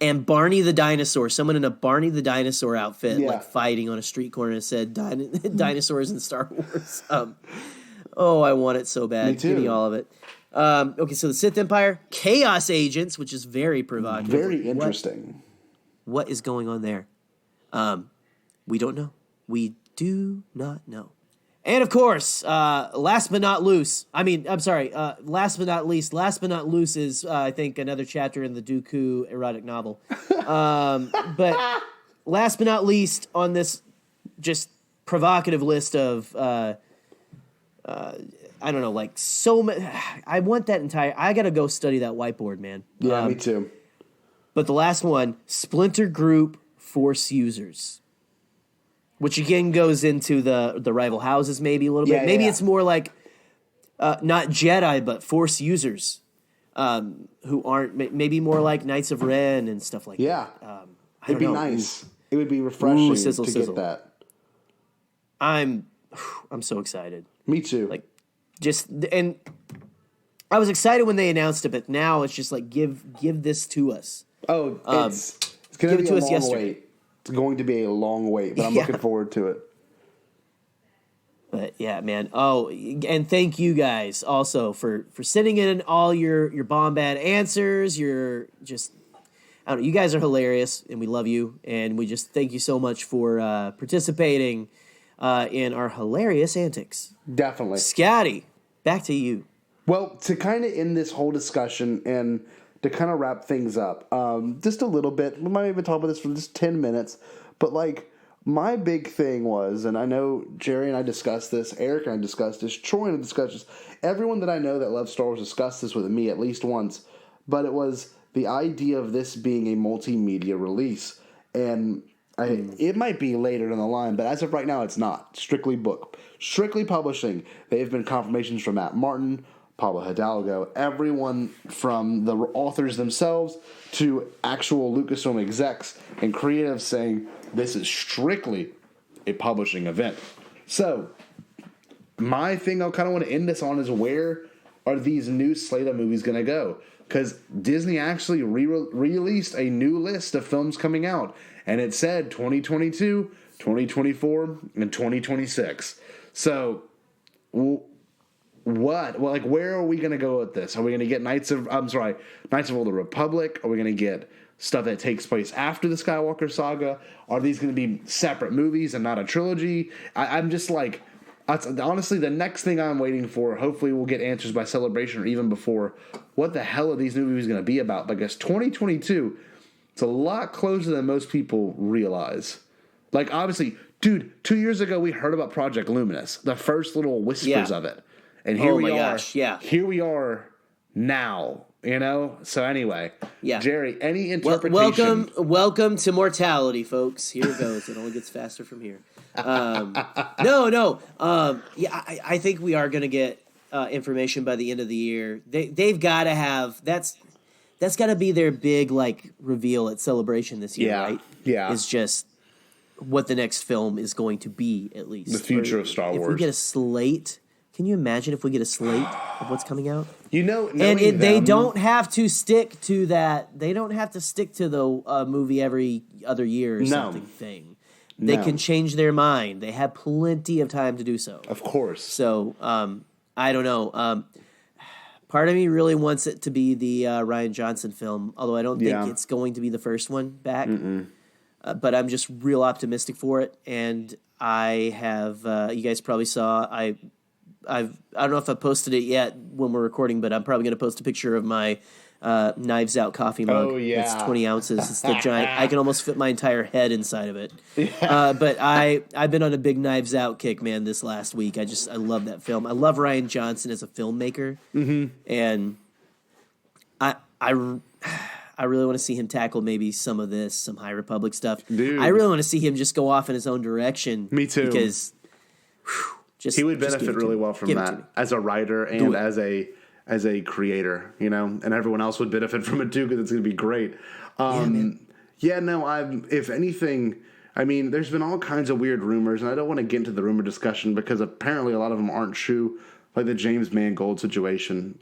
And Barney the dinosaur, someone in a Barney the dinosaur outfit, like fighting on a street corner, and said dinosaurs in Star Wars. I want it so bad. Me too. Give me all of it. Okay, so the Sith Empire, Chaos Agents, which is very provocative. Very interesting. What is going on there? We don't know. We do not know. And of course, last but not least. Last but not least. Last but not loose is, I think, another chapter in the Dooku erotic novel. But last but not least on this just provocative list of, I don't know, like so much. I want that entire. I gotta go study that whiteboard, man. Yeah, me too. But the last one, Splinter Group Force Users. Which again goes into the rival houses maybe a little bit. Maybe it's more like not Jedi but Force users who aren't maybe more like Knights of Ren and stuff like that. It'd be nice. It would be refreshing to get that. I'm so excited. Me too. Like and I was excited when they announced it, but now it's just like give this to us. Oh, it's going to be a long wait. It's going to be a long wait, but I'm looking forward to it. But yeah, man. Oh, and thank you guys also for sending in all your Bombad answers. You're just, I don't know, you guys are hilarious, and we love you, and we just thank you so much for participating in our hilarious antics. Definitely. Scotty, back to you. Well, to kind of end this whole discussion and to kind of wrap things up, just a little bit. We might even talk about this for just 10 minutes. But, like, my big thing was, and I know Jerry and I discussed this, Eric and I discussed this, Troy and I discussed this, everyone that I know that loves Star Wars discussed this with me at least once, but it was the idea of this being a multimedia release. And it might be later down the line, but as of right now, it's not. Strictly publishing. They've been confirmations from Matt Martin, Pablo Hidalgo, everyone from the authors themselves to actual Lucasfilm execs and creatives saying this is strictly a publishing event. So, my thing I kind of want to end this on is where are these new slate of movies going to go? Because Disney actually released a new list of films coming out, and it said 2022, 2024, and 2026. So, what? Well, like, where are we going to go with this? Are we going to get Knights of Old Republic? Are we going to get stuff that takes place after the Skywalker saga? Are these going to be separate movies and not a trilogy? I'm just like, honestly, the next thing I'm waiting for, hopefully we'll get answers by Celebration or even before, what the hell are these new movies going to be about? Because 2022, it's a lot closer than most people realize. Like, obviously, dude, 2 years ago we heard about Project Luminous, the first little whispers of it. And here we are. Here we are now, you know? So anyway, Jerry, any interpretation? Welcome to mortality, folks. Here it goes. It only gets faster from here. I think we are going to get information by the end of the year. They've got to have that's got to be their big like reveal at Celebration this year, right? Yeah, it's just what the next film is going to be, at least the future of Star Wars. If we get a slate. Can you imagine if we get a slate of what's coming out? You know, they don't have to stick to that. They don't have to stick to the movie every other year or something thing. They can change their mind. They have plenty of time to do so. Of course. So, I don't know. Part of me really wants it to be the Rian Johnson film, although I don't think it's going to be the first one back. But I'm just real optimistic for it. And I have, you guys probably saw, I don't know if I posted it yet when we're recording, but I'm probably going to post a picture of my Knives Out coffee mug. Oh, yeah. It's 20 ounces. It's the giant. I can almost fit my entire head inside of it. But I've been on a big Knives Out kick, man, this last week. I love that film. I love Rian Johnson as a filmmaker. And I really want to see him tackle maybe some of this, some High Republic stuff. Dude. I really want to see him just go off in his own direction. Me too. Because he would benefit really well from that as a writer and as a creator, you know, and everyone else would benefit from it too because it's going to be great. If anything, I mean, there's been all kinds of weird rumors, and I don't want to get into the rumor discussion because apparently a lot of them aren't true, like the James Mangold situation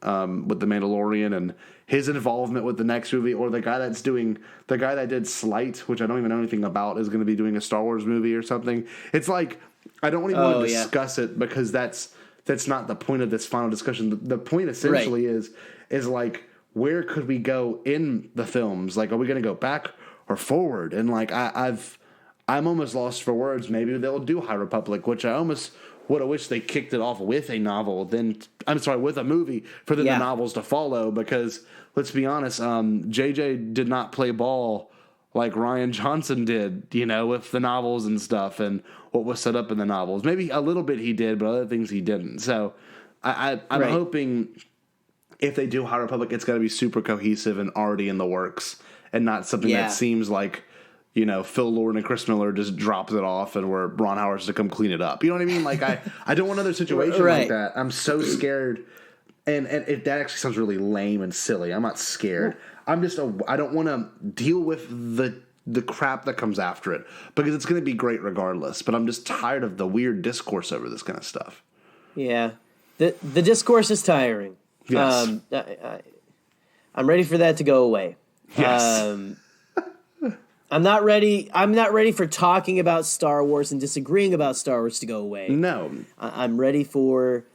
with The Mandalorian and his involvement with the next movie, or the guy that did Slight, which I don't even know anything about, is going to be doing a Star Wars movie or something. It's like, I don't even want to discuss it because that's not the point of this final discussion. The point essentially is like, where could we go in the films? Like, are we going to go back or forward? And like, I'm almost lost for words. Maybe they'll do High Republic, which I almost would have wished they kicked it off with a novel. With a movie for the novels to follow. Because let's be honest, JJ did not play ball like Rian Johnson did, you know, with the novels and stuff and what was set up in the novels. Maybe a little bit he did, but other things he didn't. So I'm hoping if they do High Republic, it's got to be super cohesive and already in the works and not something that seems like, you know, Phil Lord and Chris Miller just drops it off and where Ron Howard's to come clean it up. You know what I mean? Like, I don't want another situation like that. I'm so scared. And that actually sounds really lame and silly. I'm not scared. I don't want to deal with the crap that comes after it because it's going to be great regardless. But I'm just tired of the weird discourse over this kind of stuff. Yeah. The discourse is tiring. Yes. I'm ready for that to go away. Yes. I'm not ready for talking about Star Wars and disagreeing about Star Wars to go away. No. I'm ready for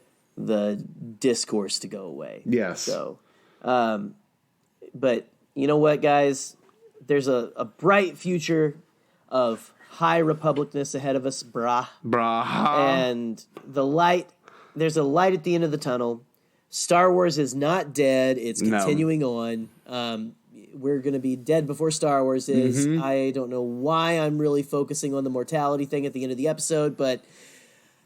the discourse to go away. Yes. So, but you know what, guys? There's a bright future of High Republicness ahead of us, brah. Brah. And there's a light at the end of the tunnel. Star Wars is not dead. It's continuing on. We're going to be dead before Star Wars is. Mm-hmm. I don't know why I'm really focusing on the mortality thing at the end of the episode, but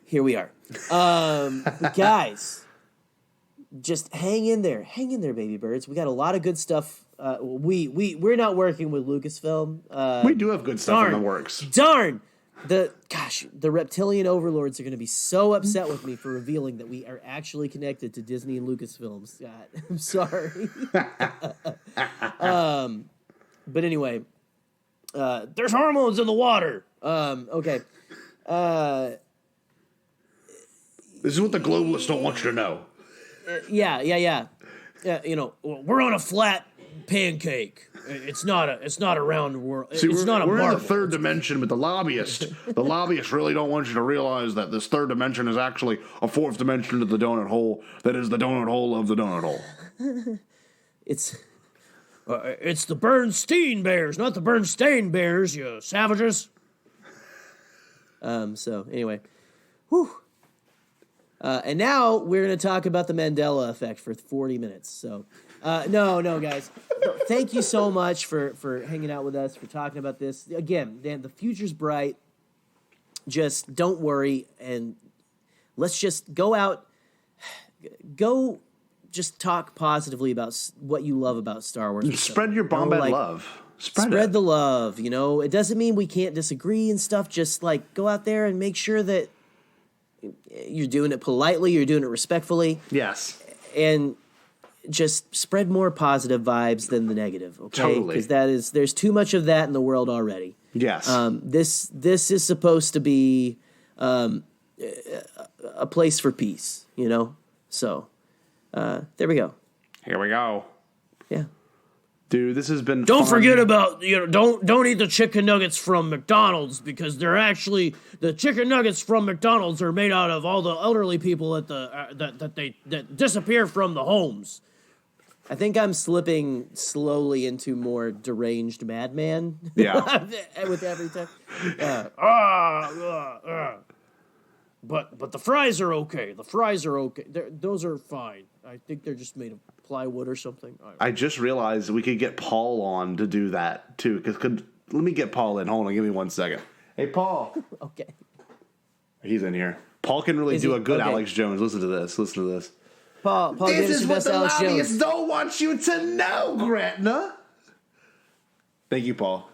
here we are. Guys, just hang in there. Hang in there, baby birds. We got a lot of good stuff. We're not working with Lucasfilm. We do have good stuff in the works. Darn! The reptilian overlords are going to be so upset with me for revealing that we are actually connected to Disney and Lucasfilm, Scott. I'm sorry. But anyway, there's hormones in the water. Okay. This is what the globalists don't want you to know. Yeah. We're on a flat pancake. It's not a round world. See, it's not a we're marble. in the third dimension, but the lobbyists really don't want you to realize that this third dimension is actually a fourth dimension of the donut hole that is the donut hole of the donut hole. It's the Bernstein Bears, not the Bernstein Bears, you savages. So anyway, whew. And now we're going to talk about the Mandela effect for 40 minutes. So, no, guys. Thank you so much for hanging out with us, for talking about this. Again, Dan, the future's bright. Just don't worry, and let's just go out. Go just talk positively about what you love about Star Wars. Spread your Bombad love. Spread the love, It doesn't mean we can't disagree and stuff. Just, go out there and make sure that you're doing it politely, you're doing it respectfully. Yes. And just spread more positive vibes than the negative, okay? Totally. Because there's too much of that in the world already. Yes. This is supposed to be a place for peace, So, there we go. Here we go. Yeah. Dude, this has been Don't fun. forget about, don't eat the chicken nuggets from McDonald's, because they're actually, the chicken nuggets from McDonald's are made out of all the elderly people at that disappear from the homes. I think I'm slipping slowly into more deranged madman. Yeah. With every time. But the fries are okay. Those are fine. I think they're just made of plywood or something. I just realized we could get Paul on to do that too. Let me get Paul in. Hold on, give me 1 second. Hey, Paul. Okay. He's in here. Paul can really do a good Alex Jones. Listen to this. Paul, this is what the lobbyists don't want you to know, Gretna. Thank you, Paul.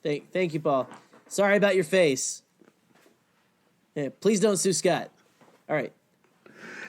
Thank you, Paul. Sorry about your face. Yeah, please don't sue Scott. All right.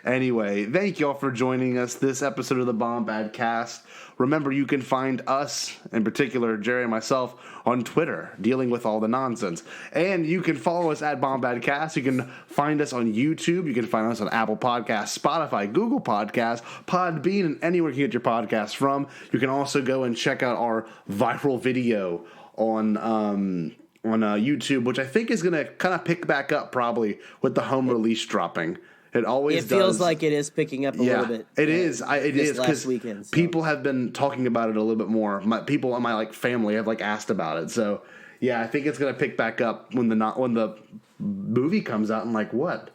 Anyway, thank y'all for joining us this episode of the Bombadcast. Remember, you can find us, in particular, Jerry and myself, on Twitter, dealing with all the nonsense. And you can follow us at Bombadcast. You can find us on YouTube. You can find us on Apple Podcasts, Spotify, Google Podcasts, Podbean, and anywhere you can get your podcasts from. You can also go and check out our viral video on YouTube, which I think is going to kind of pick back up probably with the home release dropping. It always does. It feels like it is picking up a little bit. It is. It is because people have been talking about it a little bit more. People in my family have asked about it. So yeah, I think it's gonna pick back up when the movie comes out. And what?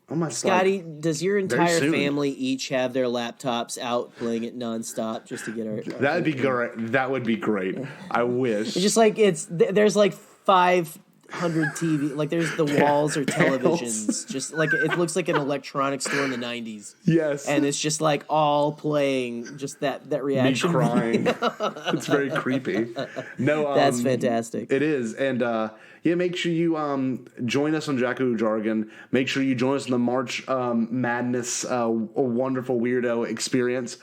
Oh my! Scotty, does your entire family each have their laptops out playing it nonstop just to get our? That'd be great. That would be great. I wish. It's just there's 500 TV, there's the walls or televisions, just it looks like an electronics store in the 90s. Yes. And it's just all playing just that reaction. Me crying. It's very creepy. No, that's fantastic. It is. And make sure you join us on Jakku Jargon. Make sure you join us in the March Madness a wonderful weirdo experience.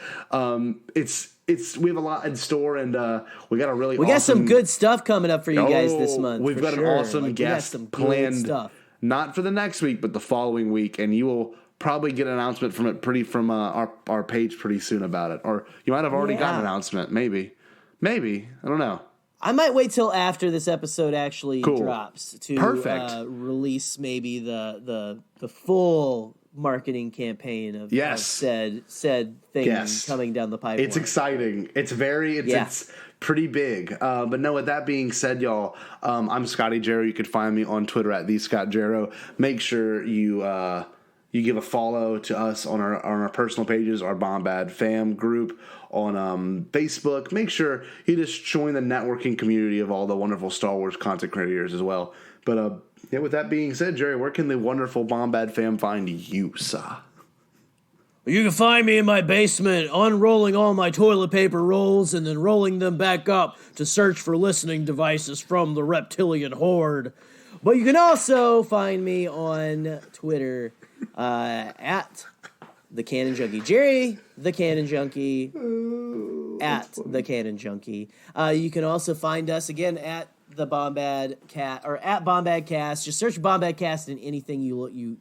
We have a lot in store, and we got got some good stuff coming up for you guys this month. We've got an awesome guest planned, not for the next week, but the following week, and you will probably get an announcement from our page pretty soon about it, or you might have already got an announcement. Maybe I don't know. I might wait till after this episode actually drops to release maybe the full marketing campaign of said thing coming down the pipeline. It's exciting. It's pretty big. But no, with that being said, y'all, I'm Scotty Jarrow. You can find me on Twitter at @TheScottJarrow. Make sure you You give a follow to us on our personal pages, our Bombad fam group on Facebook. Make sure you just join the networking community of all the wonderful Star Wars content creators as well. But with that being said, Jerry, where can the wonderful Bombad fam find you, sir? You can find me in my basement, unrolling all my toilet paper rolls and then rolling them back up to search for listening devices from the reptilian horde. But you can also find me on Twitter at The Canon Junkie. Jerry, The Canon Junkie, at The Canon Junkie. You can also find us, again, at the Bombadcast, or at Bombadcast. Just search Bombadcast in anything you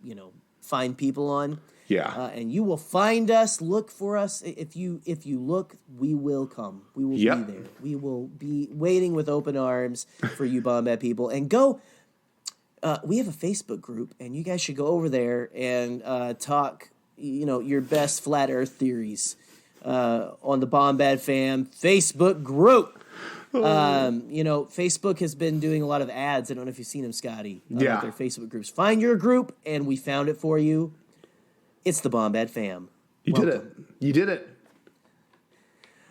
find people on. Yeah. And you will find us. Look for us. If you look, we will come. We will be there. We will be waiting with open arms for you Bombad people. And go. We have a Facebook group, and you guys should go over there and talk. Your best flat Earth theories on the Bombad Fam Facebook group. Facebook has been doing a lot of ads. I don't know if you've seen them, Scotty. Their Facebook groups. Find your group, and we found it for you. It's the Bombad Fam. You did it.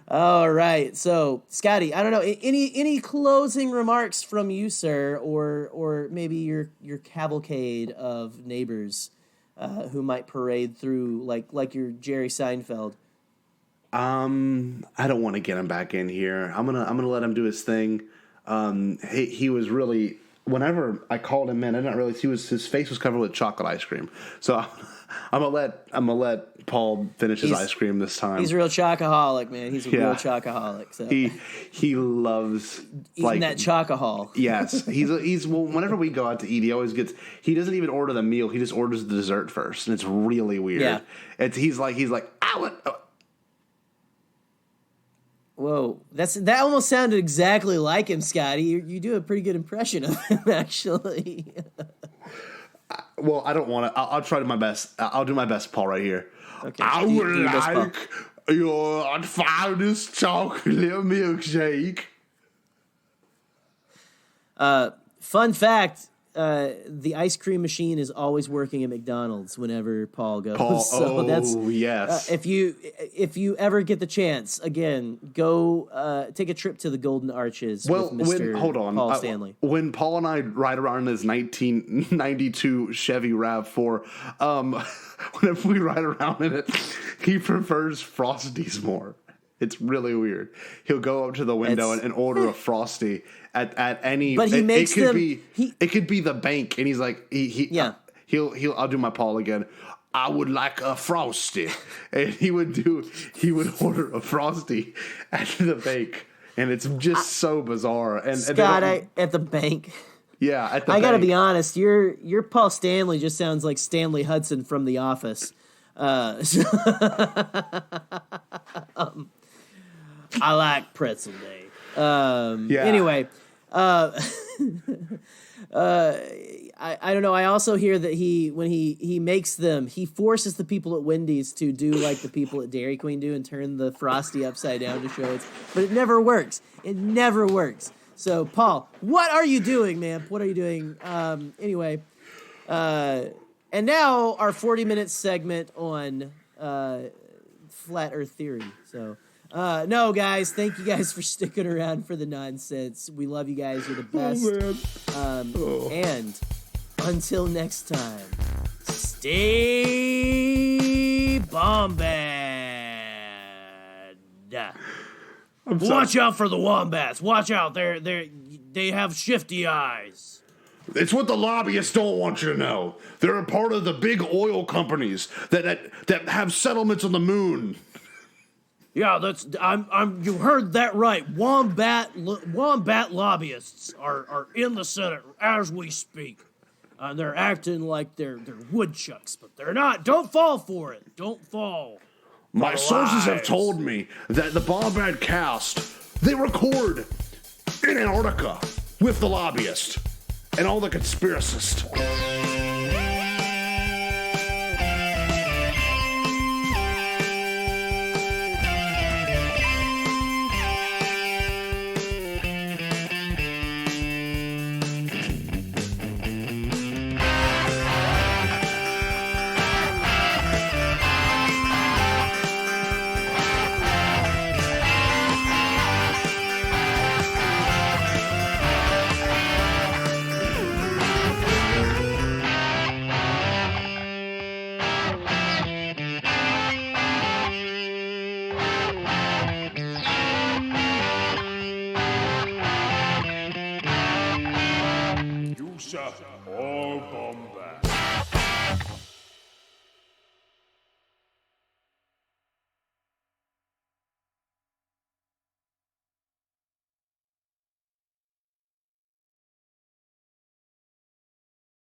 All right. So, Scotty, I don't know. Any closing remarks from you, sir, or maybe your cavalcade of neighbors who might parade through like your Jerry Seinfeld? I don't want to get him back in here. I'm gonna let him do his thing. He was really, whenever I called him in, I didn't realize his face was covered with chocolate ice cream. So I'm gonna let Paul finish his ice cream this time. He's a real chocoholic, man. He's a real chocoholic. So he loves eating that chocohol. Yes, he's well. Whenever we go out to eat, he doesn't even order the meal. He just orders the dessert first, and it's really weird. Yeah. He's like I want. Whoa, that almost sounded exactly like him, Scotty. You do a pretty good impression of him, actually. Well, I don't want to. I'll try my best. I'll do my best, Paul, right here. Okay. I would like your finest chocolate milkshake. Fun fact. The ice cream machine is always working at McDonald's whenever Paul goes. Yes. If you ever get the chance, again, go take a trip to the Golden Arches with Mr. Paul Stanley. When Paul and I ride around in his 1992 Chevy RAV4, whenever we ride around in it, he prefers Frosties more. It's really weird. He'll go up to the window and order a Frosty at any. But he makes them. It could be the bank, and he's like, he'll. I'll do my Paul again. I would like a Frosty, and he would order a Frosty at the bank, and it's just so bizarre. And Scott, at the bank. Yeah, at the bank. I gotta be honest. Your Paul Stanley just sounds like Stanley Hudson from The Office. I like pretzel day. Anyway, I don't know. I also hear that when he makes them, he forces the people at Wendy's to do like the people at Dairy Queen do and turn the Frosty upside down to show it's. But it never works. It never works. So, Paul, what are you doing, man? What are you doing? Anyway, and now our 40-minute segment on flat Earth theory. So. No, guys, thank you guys for sticking around for the nonsense. We love you guys. You're the best. And until next time, stay Bombad. Watch out for the wombats. Watch out. They have shifty eyes. It's what the lobbyists don't want you to know. They're a part of the big oil companies that have settlements on the moon. Yeah, you heard that right. Wombat lobbyists are in the Senate as we speak. They're acting like they're woodchucks, but they're not. Don't fall for it. Don't fall. My sources have told me that the Bombadcast, they record in Antarctica with the lobbyists and all the conspiracists.